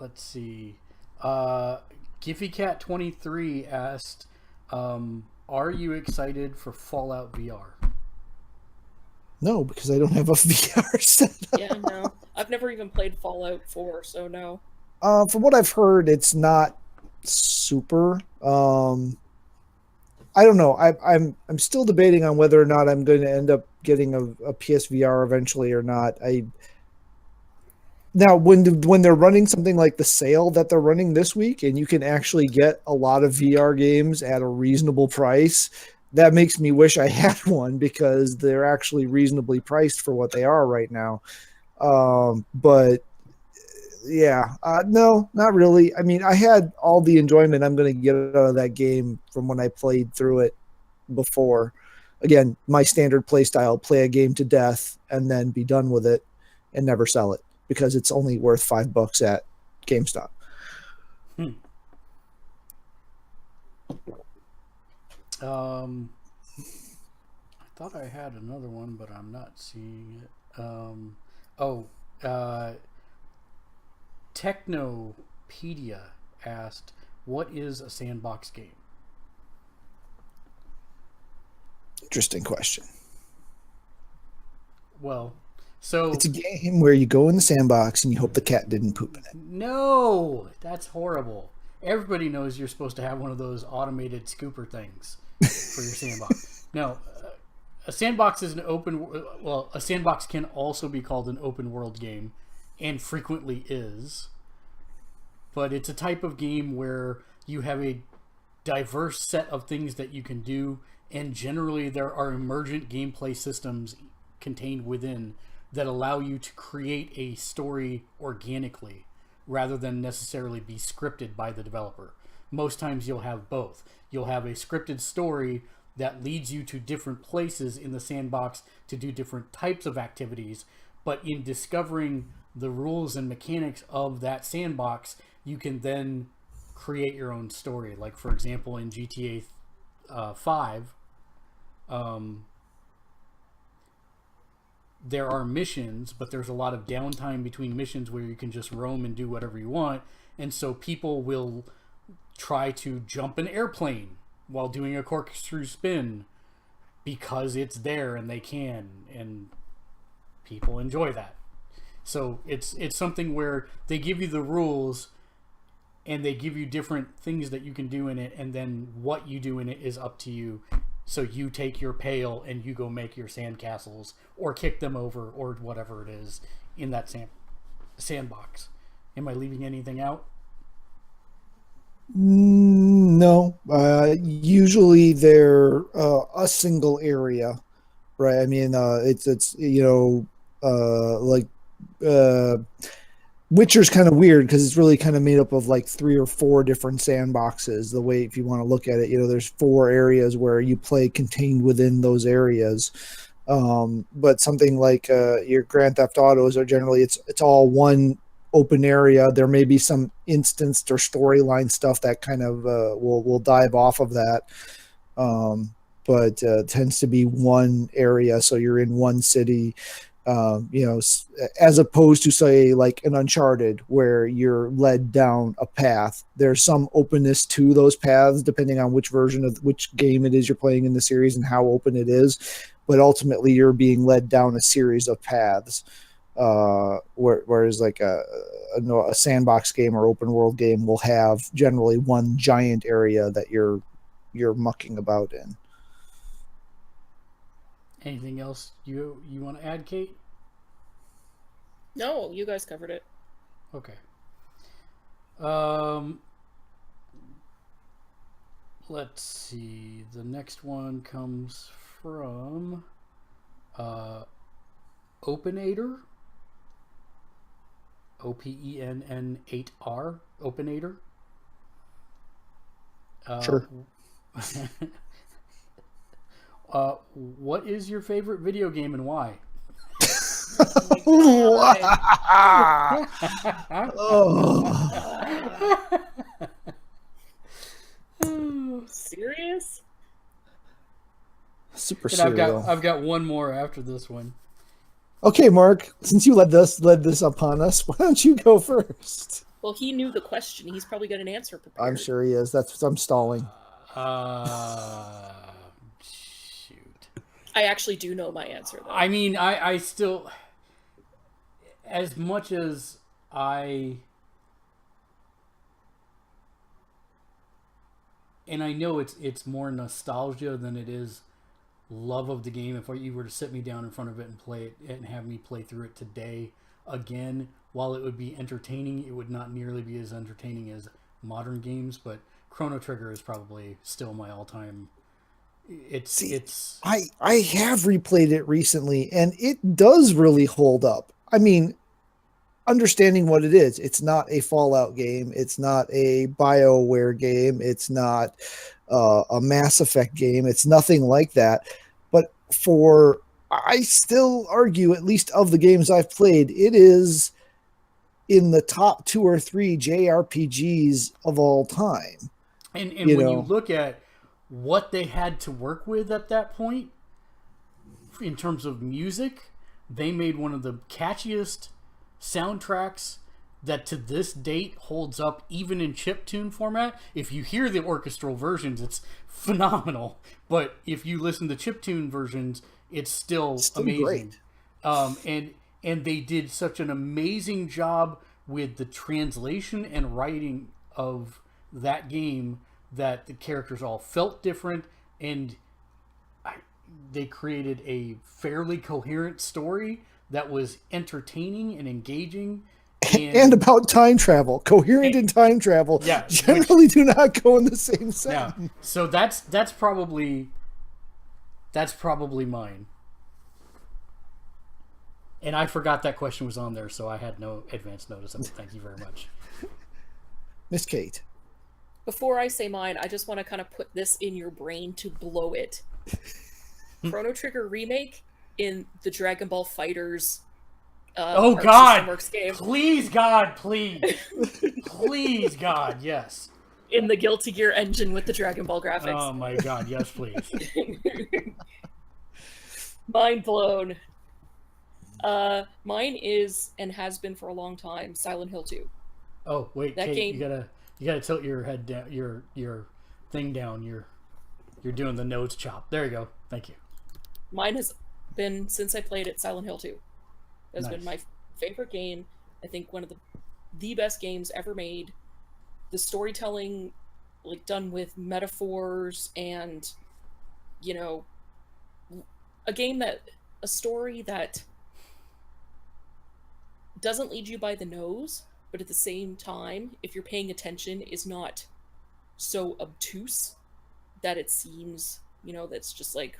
Let's see. GiffyCat23 asked, are you excited for Fallout VR? No, because I don't have a VR setup. Yeah, no. I've never even played Fallout 4, so no. From what I've heard, it's not super. I don't know. I'm still debating on whether or not I'm going to end up getting a PSVR eventually or not. Now, when they're running something like the sale that they're running this week, and you can actually get a lot of VR games at a reasonable price, that makes me wish I had one because they're actually reasonably priced for what they are right now. But yeah, no, not really. I mean, I had all the enjoyment I'm going to get out of that game from when I played through it before. Again, my standard play style, play a game to death and then be done with it and never sell it because it's only worth $5 at GameStop. I thought I had another one, but I'm not seeing it. Technopedia asked, what is a sandbox game? Interesting question. Well, so it's a game where you go in the sandbox and you hope the cat didn't poop in it. No, that's horrible. Everybody knows you're supposed to have one of those automated scooper things for your sandbox. No, a sandbox is a sandbox can also be called an open world game, and frequently is. But it's a type of game where you have a diverse set of things that you can do, and generally there are emergent gameplay systems contained within that allow you to create a story organically rather than necessarily be scripted by the developer. Most times you'll have both. You'll have a scripted story that leads you to different places in the sandbox to do different types of activities, but in discovering the rules and mechanics of that sandbox, you can then create your own story. Like, for example, in GTA 5, there are missions, but there's a lot of downtime between missions where you can just roam and do whatever you want. And so people will try to jump an airplane while doing a corkscrew spin because it's there and they can, and people enjoy that. So it's something where they give you the rules and they give you different things that you can do in it, and then what you do in it is up to you. So you take your pail and you go make your sandcastles or kick them over or whatever it is in that sandbox. Am I leaving anything out? No. Usually they're a single area, right? I mean, it's Witcher's kind of weird because it's really kind of made up of like 3 or 4 different sandboxes. The way, if you want to look at it, there's 4 areas where you play contained within those areas. But something like your Grand Theft Autos are generally it's all one open area. There may be some instanced or storyline stuff that kind of will dive off of that. But tends to be one area, so you're in one city. As opposed to, say, like an Uncharted where you're led down a path. There's some openness to those paths depending on which version of which game it is you're playing in the series and how open it is. But ultimately, you're being led down a series of paths. Whereas like a sandbox game or open world game will have generally one giant area that you're mucking about in. Anything else you want to add, Kate? No, you guys covered it. Okay. Let's see. The next one comes from Openator. OPENN8R. Openator. Sure. What is your favorite video game and why? Serious? Super And serial. I've got one more after this one. Okay, Mark, since you led this upon us, why don't you go first? Well, he knew the question. He's probably got an answer prepared. I'm sure he is. I'm stalling. Shoot. I actually do know my answer, though. I mean, I still, as much as and I know it's more nostalgia than it is love of the game. If you were to sit me down in front of it and play it and have me play through it today again, while it would be entertaining, it would not nearly be as entertaining as modern games. But Chrono Trigger is probably still my all-time. I have replayed it recently, and it does really hold up. I mean, understanding what it is, it's not a Fallout game, it's not a BioWare game, it's not a Mass Effect game, it's nothing like that. But I still argue, at least of the games I've played, it is in the top 2 or 3 JRPGs of all time. And when you look at what they had to work with at that point, in terms of music, they made one of the catchiest soundtracks that to this date holds up even in chiptune format. If you hear the orchestral versions, it's phenomenal. But if you listen to chiptune versions, it's still amazing. Great. And they did such an amazing job with the translation and writing of that game that the characters all felt different, and they created a fairly coherent story that was entertaining and engaging. And about time travel. Coherent and time travel generally do not go in the same sentence. Yeah. So that's probably mine. And I forgot that question was on there, so I had no advance notice of it. Thank you very much. Miss Kate. Before I say mine, I just want to kind of put this in your brain to blow it. Chrono Trigger remake in the Dragon Ball FighterZ oh Arc God! System Works game. Please, God, please. Please, God, yes. In the Guilty Gear engine with the Dragon Ball graphics. Oh my God, yes, please. Mind blown. Mine is and has been for a long time Silent Hill 2. Oh wait, That Kate, game- you gotta tilt your head down, your thing down. You're doing the nose chop. There you go. Thank you. Mine has been since I played it. Silent Hill 2 has Nice. been my favorite game. I think one of the best games ever made. The storytelling, like done with metaphors and, you know, a story that doesn't lead you by the nose, but at the same time, if you're paying attention, is not so obtuse that it seems, that's just like,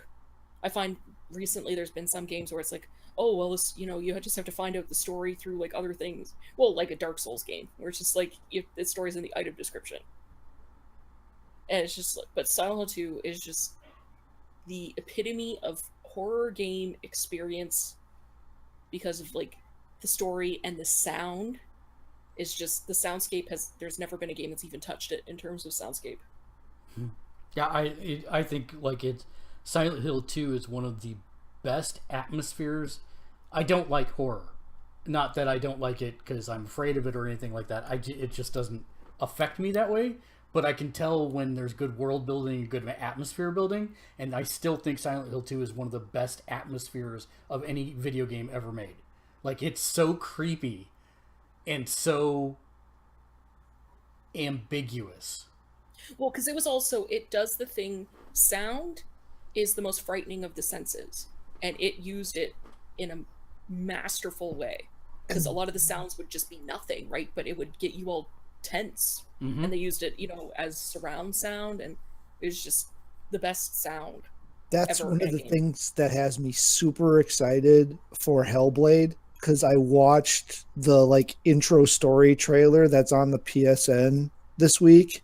I find recently there's been some games where it's like, oh, well, this, you just have to find out the story through like other things. Well, like a Dark Souls game, where it's just like, if the story's in the item description. And it's just, but Silent Hill 2 is just the epitome of horror game experience because of like the story and the sound is just, the soundscape there's never been a game that's even touched it in terms of soundscape. Yeah, I think like Silent Hill 2 is one of the best atmospheres. I don't like horror. Not that I don't like it because I'm afraid of it or anything like that. It just doesn't affect me that way. But I can tell when there's good world building and good atmosphere building. And I still think Silent Hill 2 is one of the best atmospheres of any video game ever made. Like, it's so creepy and so ambiguous. Well, because it does the thing, sound is the most frightening of the senses. And it used it in a masterful way. Because a lot of the sounds would just be nothing, right? But it would get you all tense. Mm-hmm. And they used it, as surround sound, and it was just the best sound. That's ever one of in a the game. things that has me super excited for Hellblade, because I watched the intro story trailer that's on the PSN this week,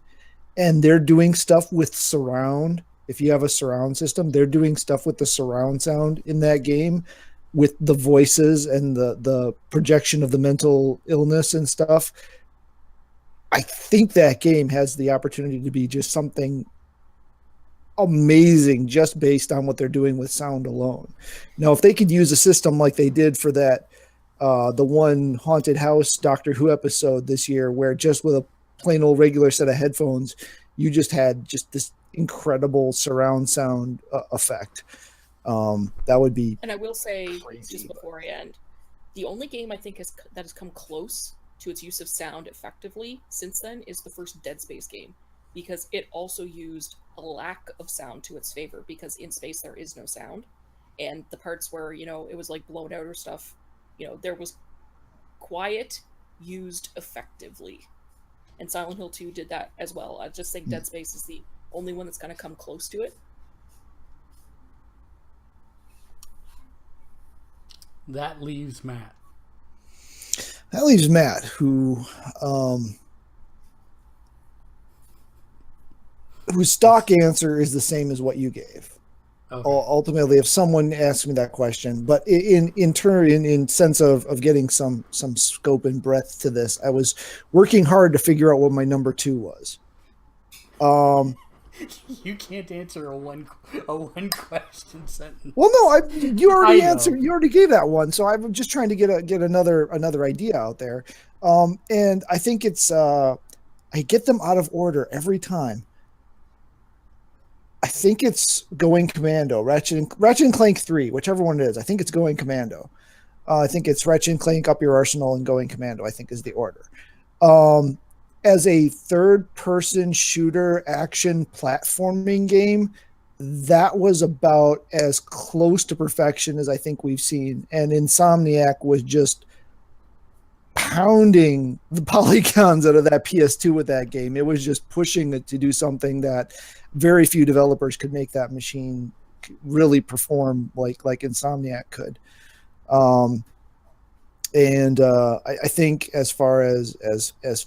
and they're doing stuff with surround. If you have a surround system, they're doing stuff with the surround sound in that game, with the voices and the projection of the mental illness and stuff. I think that game has the opportunity to be just something amazing just based on what they're doing with sound alone. Now, if they could use a system like they did for that, the one Haunted House Doctor Who episode this year, where just with a plain old regular set of headphones, you just had just this incredible surround sound effect. That would be. And I will say, crazy, just before I end, the only game I think that has come close to its use of sound effectively since then is the first Dead Space game, because it also used a lack of sound to its favor, because in space there is no sound, and the parts where it was like blown out or stuff, there was quiet used effectively, and Silent Hill 2 did that as well. I just think Dead Space is the only one that's going to come close to it. That leaves Matt. That leaves Matt, whose stock answer is the same as what you gave. Okay. Ultimately, if someone asks me that question, but in sense of getting some scope and breadth to this, I was working hard to figure out what my number 2 was. You can't answer a one question sentence. Well, no, you already I know. answered. You already gave that one, so I'm just trying to get another idea out there. And I think it's I get them out of order every time. I think it's Going Commando, Ratchet and Clank 3, whichever one it is. I think it's Going Commando. I think it's Ratchet and Clank, Up Your Arsenal, and Going Commando, I think is the order. As a third-person shooter action platforming game, that was about as close to perfection as I think we've seen. And Insomniac was just pounding the polygons out of that PS2 with that game. It was just pushing it to do something that very few developers could make that machine really perform like Insomniac could. I think as far as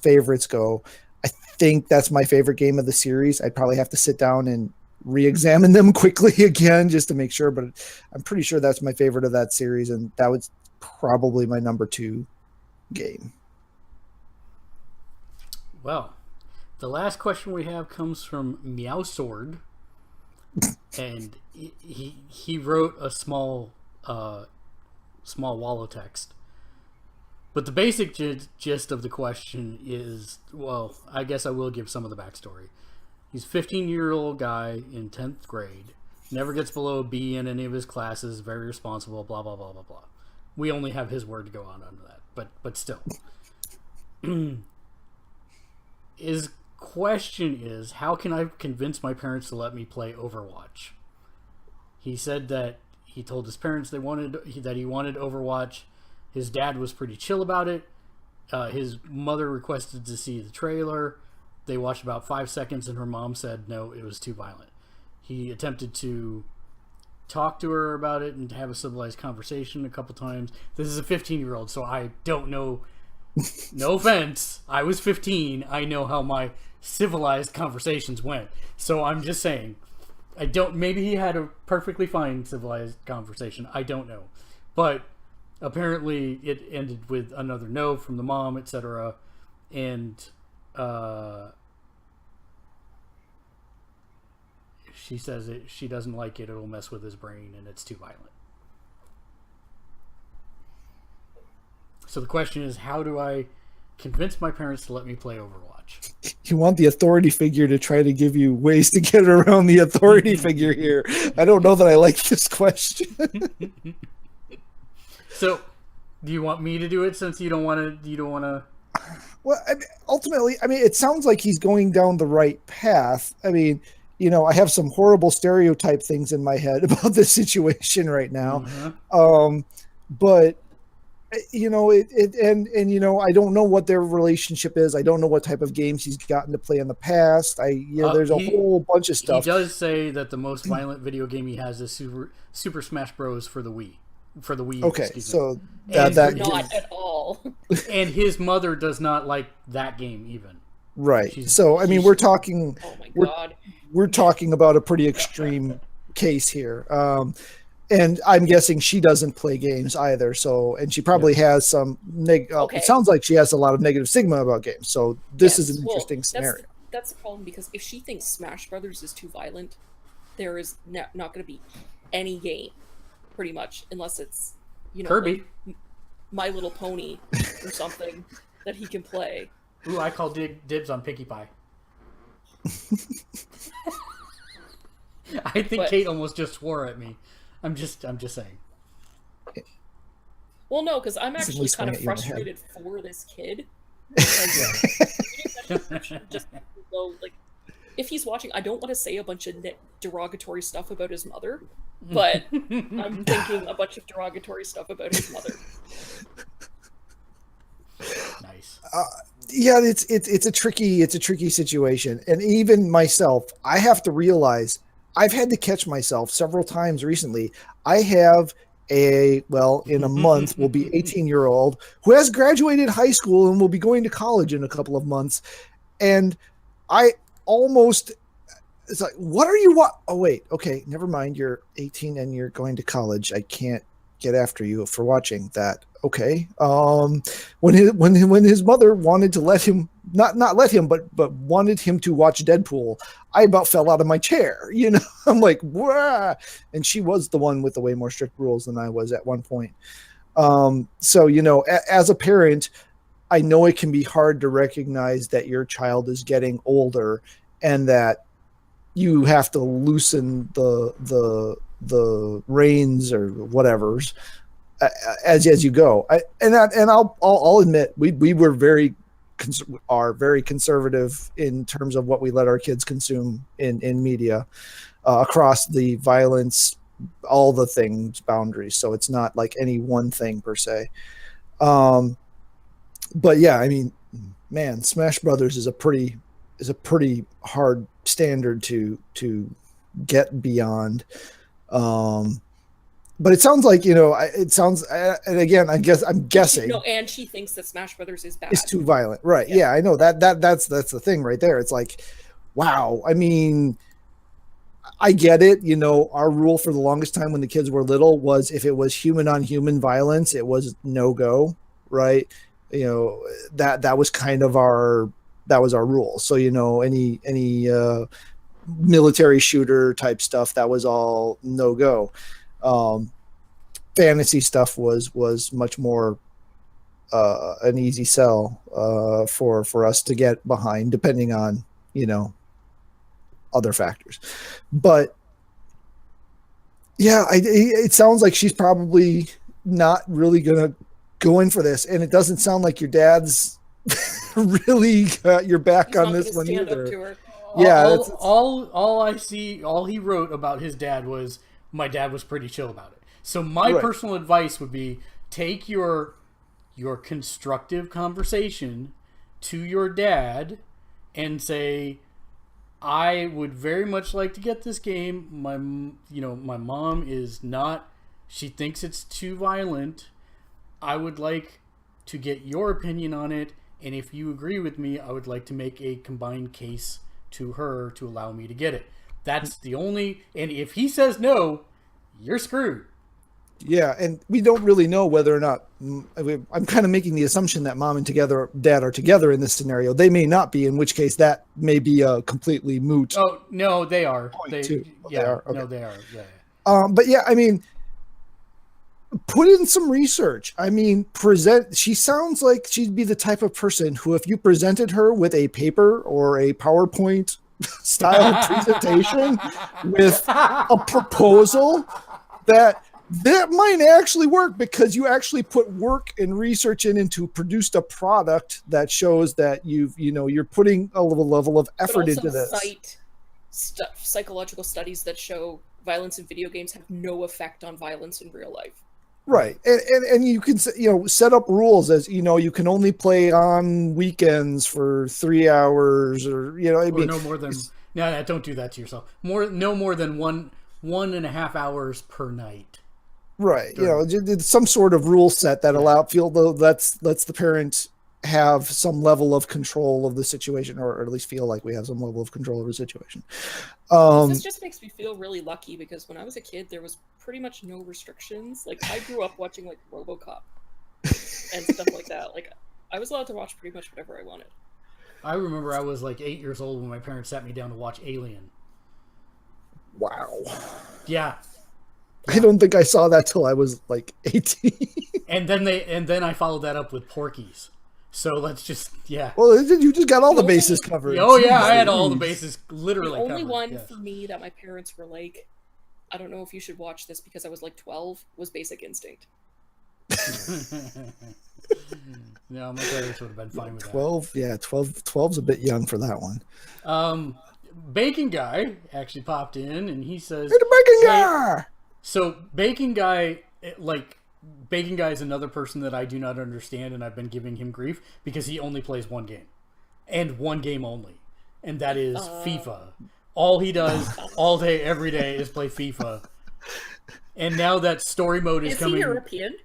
favorites go, I think that's my favorite game of the series. I'd probably have to sit down and re-examine them quickly again just to make sure, but I'm pretty sure that's my favorite of that series, and that was probably my number 2 game. Well, the last question we have comes from Meow Sword, and he wrote a small small wall of text. But the basic gist of the question is, well, I guess I will give some of the backstory. He's a 15-year-old guy in 10th grade, never gets below a B in any of his classes, very responsible, blah, blah, blah, blah, blah. We only have his word to go on under that, but still. His question is, how can I convince my parents to let me play Overwatch? He said that he told his parents that he wanted Overwatch. His dad was pretty chill about it. His mother requested to see the trailer. They watched about 5 seconds, and her mom said no, it was too violent. He attempted to talk to her about it and have a civilized conversation a couple times. This is a 15-year-old, so I don't know. No offense, I was 15. I know how my civilized conversations went. So I'm just saying, maybe he had a perfectly fine civilized conversation. I don't know. But apparently it ended with another no from the mom, etc. And she says she doesn't like it. It'll mess with his brain and it's too violent. So the question is, how do I convince my parents to let me play Overwatch? You want the authority figure to try to give you ways to get around the authority figure here. I don't know that I like this question. So, do you want me to do it since you don't want to? Well, ultimately, it sounds like he's going down the right path. I have some horrible stereotype things in my head about this situation right now. Mm-hmm. But I don't know what their relationship is. I don't know what type of games he's gotten to play in the past. There's a whole bunch of stuff. He does say that the most violent video game he has is Super Smash Bros. For the Wii. For the Wii. Okay, so that not at all. And his mother does not like that game even. Right. We're talking. Oh my God. We're talking about a pretty extreme case here. And I'm guessing she doesn't play games either. And she probably has some it sounds like she has a lot of negative stigma about games. So this is an interesting scenario. That's the problem, because if she thinks Smash Brothers is too violent, there is not going to be any game, pretty much, unless it's Kirby, like My Little Pony or something that he can play. Ooh, I call dibs on Pinkie Pie. I think Kate almost just swore at me. I'm just saying. Well, no, because I'm actually kind of frustrated for this kid. Just go, like, if he's watching, I don't want to say a bunch of derogatory stuff about his mother, but I'm thinking a bunch of derogatory stuff about his mother. Nice. Yeah, it's a tricky situation, and even myself, I have to realize I've had to catch myself several times recently. I have in a month will be 18-year-old who has graduated high school and will be going to college in a couple of months, and it's like, what are you? Oh wait, okay, never mind. You're 18 and you're going to college. I can't get after you for watching that. Okay. When his mother wanted to let him, not let him, but wanted him to watch Deadpool, I about fell out of my chair. I'm like, wah! And she was the one with the way more strict rules than I was at one point. As a parent, I know it can be hard to recognize that your child is getting older and that you have to loosen the reins or whatever's as you go. I'll admit we were very conservative in terms of what we let our kids consume in media across the violence, all the things, boundaries. So it's not like any one thing per se. But yeah, man, Smash Brothers is a pretty hard standard to get beyond. But it sounds like, and again, I'm guessing. And she thinks that Smash Brothers is bad. It's too violent. Right. Yeah, I know that's the thing right there. It's like, wow. I get it. Our rule for the longest time when the kids were little was if it was human on human violence, it was no go. Right. That was kind of our rule. So, any military shooter type stuff, that was all no go. fantasy stuff was much more an easy sell for us to get behind, depending on other factors. But yeah, it sounds like she's probably not really gonna go in for this, and it doesn't sound like your dad's really got your back on this one either. Yeah, all he wrote about his dad was, my dad was pretty chill about it. So my personal advice would be, take your constructive conversation to your dad and say, I would very much like to get this game. My mom is not, she thinks it's too violent. I would like to get your opinion on it, and if you agree with me, I would like to make a combined case to her to allow me to get it. That's the only, and if he says no, you're screwed. Yeah, and we don't really know whether or not, I'm kind of making the assumption that mom and dad are together in this scenario. They may not be, in which case that may be a completely moot. Oh, no, they are. They are. Okay. No, they are. Yeah. But yeah, I mean, put in some research. I mean, she sounds like she'd be the type of person who, if you presented her with a paper or a PowerPoint style presentation with a proposal, that might actually work, because you actually put work and research into produced a product that shows that you're putting a little level of effort into this. Cite psychological studies that show violence in video games have no effect on violence in real life. Right, and you can set up rules as you can only play on weekends for 3 hours, or no more than don't do that to yourself. No more than 1.5 hours per night. Right, some sort of rule set that lets the parent have some level of control of the situation, or at least feel like we have some level of control of the situation. This just makes me feel really lucky, because when I was a kid, there was pretty much no restrictions. Like, I grew up watching like RoboCop and stuff like that. Like, I was allowed to watch pretty much whatever I wanted. I remember I was like 8 years old when my parents sat me down to watch Alien. Wow. Yeah. I don't think I saw that till I was like 18. and then I followed that up with Porky's. So let's just, yeah. Well, you just got all the bases covered. Oh yeah, I had all the bases literally covered. The only one for me that my parents were like, I don't know if you should watch this, because I was like 12, was Basic Instinct. No, my parents would have been fine with 12, that. Yeah, 12's a bit young for that one. Bacon Guy actually popped in, and he says, "Hey, the Bacon Guy!" So Bacon Guy, Bacon Guy is another person that I do not understand, and I've been giving him grief because he only plays one game, and one game only, and that is FIFA. All he does all day, every day, is play FIFA. And now that story mode is coming. Is he European?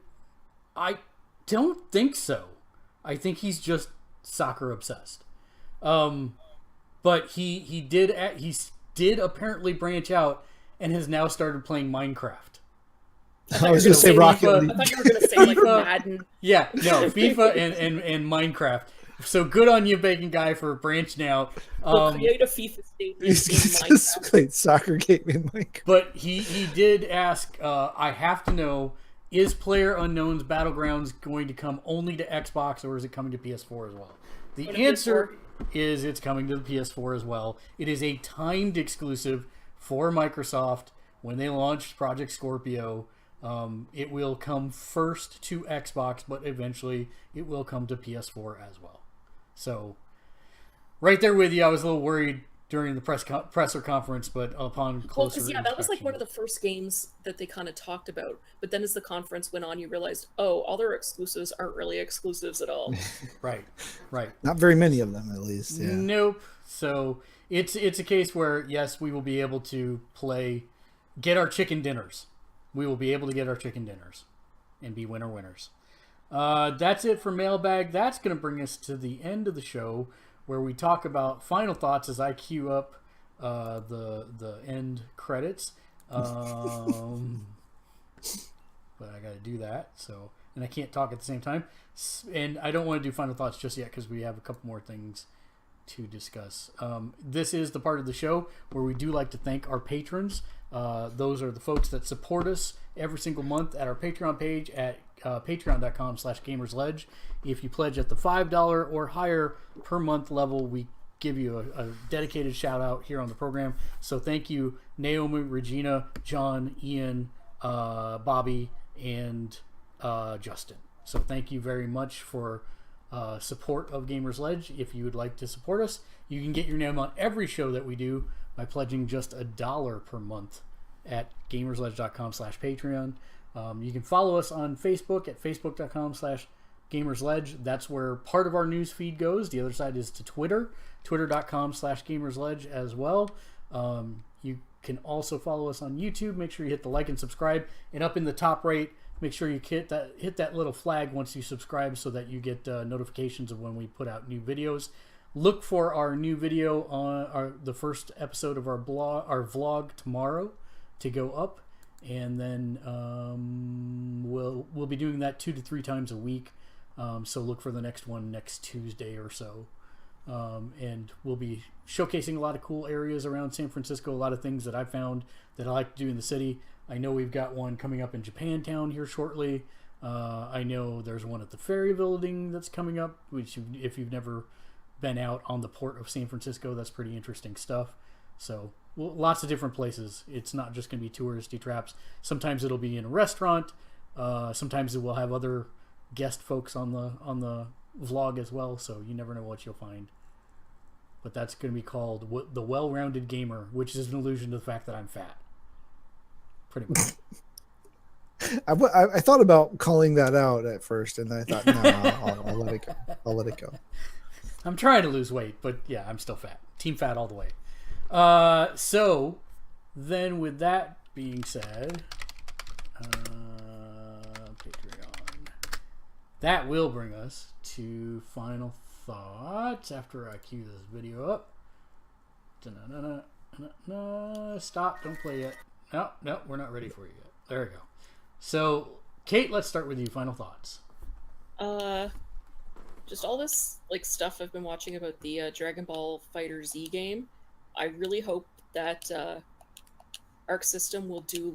I don't think so. I think he's just soccer obsessed. But he did apparently branch out and has now started playing Minecraft. I was going to say Rocket League. I thought you were going to say like Madden. Yeah, no, FIFA and Minecraft. So good on you, Bacon Guy, for branching out. Create a FIFA state in Minecraft. Just played soccer game in Minecraft. But he did ask, I have to know, is PlayerUnknown's Battlegrounds going to come only to Xbox, or is it coming to PS4 as well? The answer is it's coming to the PS4 as well. It is a timed exclusive for Microsoft. When they launched Project Scorpio, it will come first to Xbox, but eventually it will come to PS4 as well. So, right there with you. I was a little worried during the presser conference, but upon closer inspection, that was like one of the first games that they kind of talked about. But then as the conference went on, you realized, all their exclusives aren't really exclusives at all. Right. Not very many of them, at least. Yeah. Nope. So it's a case where, yes, we will be able to get our chicken dinners. We will be able to get our chicken dinners and be winners. That's it for Mailbag. That's going to bring us to the end of the show, where we talk about final thoughts as I queue up the end credits. But I got to do that. And I can't talk at the same time. And I don't want to do final thoughts just yet, because we have a couple more things to discuss. This is the part of the show where we do like to thank our patrons. Those are the folks that support us every single month at our Patreon page at patreon.com/gamersledge. If you pledge at the $5 or higher per month level, we give you a dedicated shout out here on the program. So thank you, Naomi, Regina, John, Ian, Bobby, and Justin. So thank you very much for support of Gamersledge. If you would like to support us, you can get your name on every show that we do by pledging just $1 per month at gamersledge.com/Patreon. You can follow us on Facebook at facebook.com/Gamersledge. That's where part of our news feed goes. The other side is to Twitter, twitter.com/Gamersledge as well. You can also follow us on YouTube. Make sure you hit the like and subscribe. And up in the top right, make sure you hit that little flag once you subscribe so that you get notifications of when we put out new videos. Look for our new video on the first episode of our vlog tomorrow to go up, and then we'll be doing that 2 to 3 times a week. So look for the next one next Tuesday or so. And we'll be showcasing a lot of cool areas around San Francisco, a lot of things that I found that I like to do in the city. I know we've got one coming up in Japantown here shortly. I know there's one at the Ferry building that's coming up, which if you've never been out on the port of San Francisco, that's pretty interesting stuff. So lots of different places. It's not just going to be touristy traps. Sometimes it'll be in a restaurant. Sometimes it will have other guest folks on the vlog as well, so you never know what you'll find. But that's going to be called The Well-Rounded Gamer, which is an allusion to the fact that I'm fat. Pretty much. I thought about calling that out at first, and I thought, no, I'll let it go. I'll let it go. I'm trying to lose weight, but yeah, I'm still fat. Team fat all the way. So then with that being said, Patreon. That will bring us to final thoughts after I cue this video up. Stop, don't play yet. No, we're not ready for you yet. There we go. So, Kate, let's start with you. Final thoughts. Just all this stuff I've been watching about the Dragon Ball Fighter Z game. I really hope that Arc System will do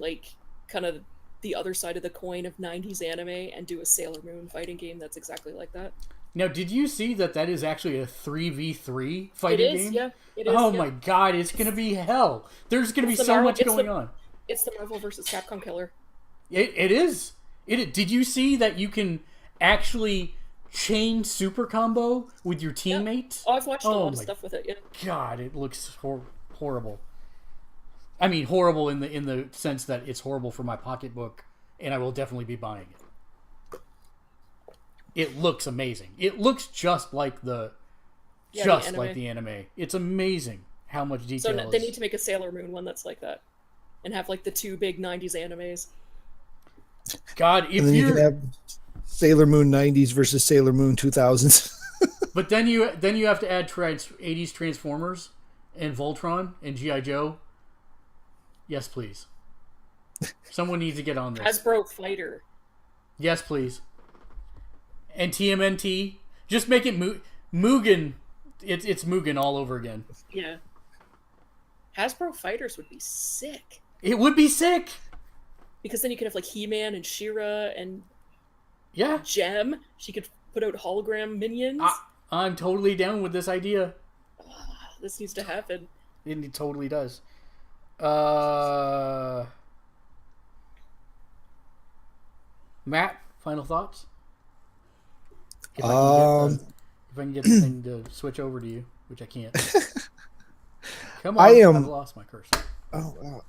kind of the other side of the coin of 90s anime and do a Sailor Moon fighting game that's exactly like that. Now, did you see that is actually a 3v3 fighting game? Yeah, it is. Oh my god, it's going to be hell. There's going to be so much going on. It's the Marvel vs. Capcom killer. It is. Did you see that you can actually chain super combo with your teammate? Yeah. Oh, I've watched a lot of stuff with it. Yeah. God, it looks horrible. I mean, horrible in the sense that it's horrible for my pocketbook, and I will definitely be buying it. It looks amazing. It looks just like the anime. It's amazing how much detail. So they need to make a Sailor Moon one that's like that, and have the 2 big 90s animes. God, if you can have Sailor Moon 90s versus Sailor Moon 2000s. But then you have to add 80s Transformers and Voltron and G.I. Joe. Yes, please. Someone needs to get on this. Hasbro Fighter. Yes, please. And TMNT. Just make it Mugen. It's Mugen all over again. Yeah. Hasbro Fighters would be sick. It would be sick. Because then you could have He-Man and She-Ra and Gem. She could put out hologram minions. I'm totally down with this idea. This needs to happen. It totally does. Matt, final thoughts? If I can get the thing to switch over to you, which I can't. Come on, I've lost my cursor.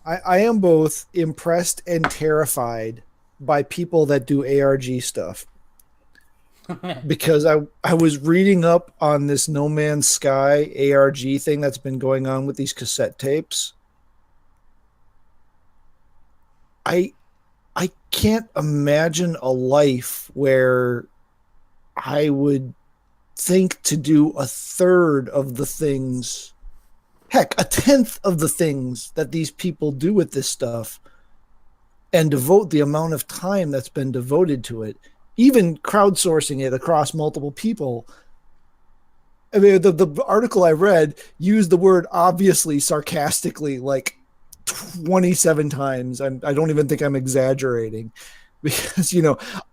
I am both impressed and terrified by people that do ARG stuff. Because I was reading up on this No Man's Sky ARG thing that's been going on with these cassette tapes. I can't imagine a life where I would think to do a third of the things, heck, a tenth of the things that these people do with this stuff and devote the amount of time that's been devoted to it, even crowdsourcing it across multiple people. I mean, the article I read used the word obviously sarcastically like 27 times. I don't even think I'm exaggerating because,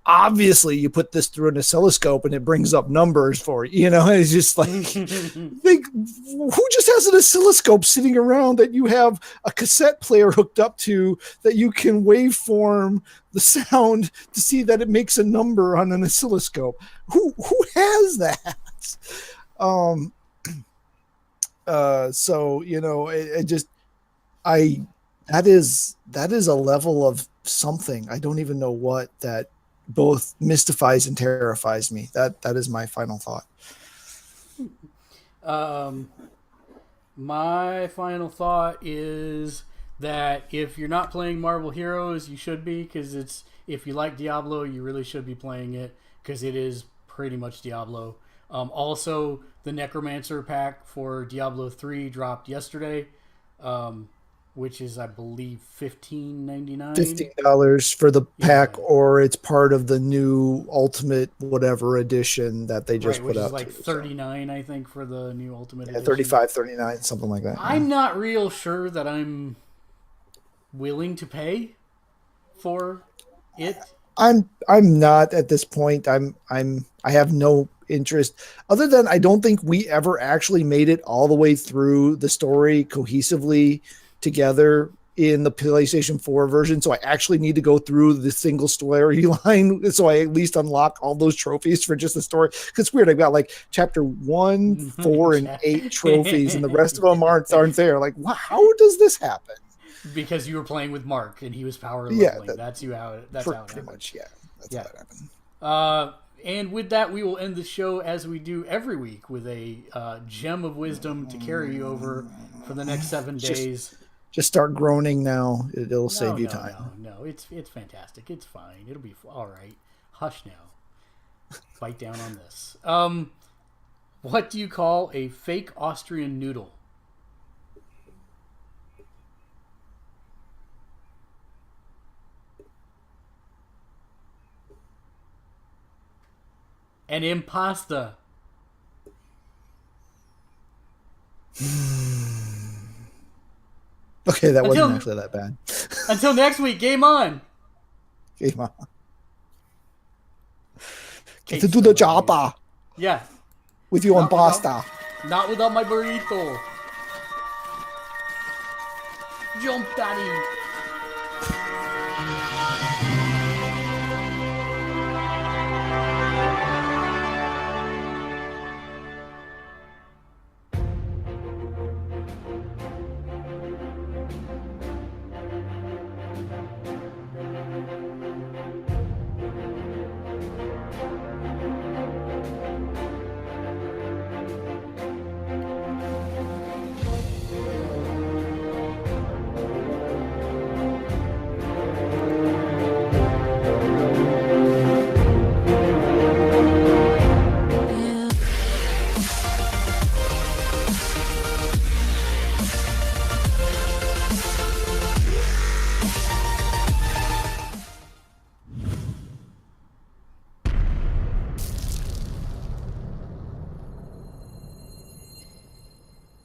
obviously you put this through an oscilloscope and it brings up numbers for you. It's just like, who just has an oscilloscope sitting around that you have a cassette player hooked up to that you can waveform the sound to see that it makes a number on an oscilloscope? Who has that? So it just that is a level of something I don't even know what, that both mystifies and terrifies me. That is my final thought. My final thought is that if you're not playing Marvel Heroes, you should be, because if you like Diablo, you really should be playing it, because it is pretty much Diablo. Also, the Necromancer pack for Diablo 3 dropped yesterday, which is, I believe, $15.99. $15 for the pack, or it's part of the new Ultimate whatever edition that they just put out. Which is like $39, I think, for the new Ultimate edition. 35, 39, something like that. I'm not real sure that I'm willing to pay for it. I'm not at this point. I have no interest, other than I don't think we ever actually made it all the way through the story cohesively together in the PlayStation 4 version. So I actually need to go through the single storyline so I at least unlock all those trophies for just the story. Because it's weird. I've got like chapter 1, 4, and 8 trophies, and the rest of them aren't there. Like, wow, how does this happen? Because you were playing with Mark and he was power leveling. That's how it happened. Much, yeah. That's how it happened. And with that, we will end the show as we do every week with a gem of wisdom to carry you over for the next 7 days. Just start groaning now. It'll save you time. No, it's fantastic. It's fine. It'll be all right. Hush now. Bite down on this. What do you call a fake Austrian noodle? An impasta. Okay, that wasn't actually that bad. Until next week, game on. Game on. Get to do the job. Yeah. With you on pasta. Not without my burrito. Jump, daddy.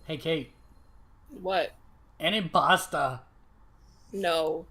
Hey, Kate. What? An impasta. No.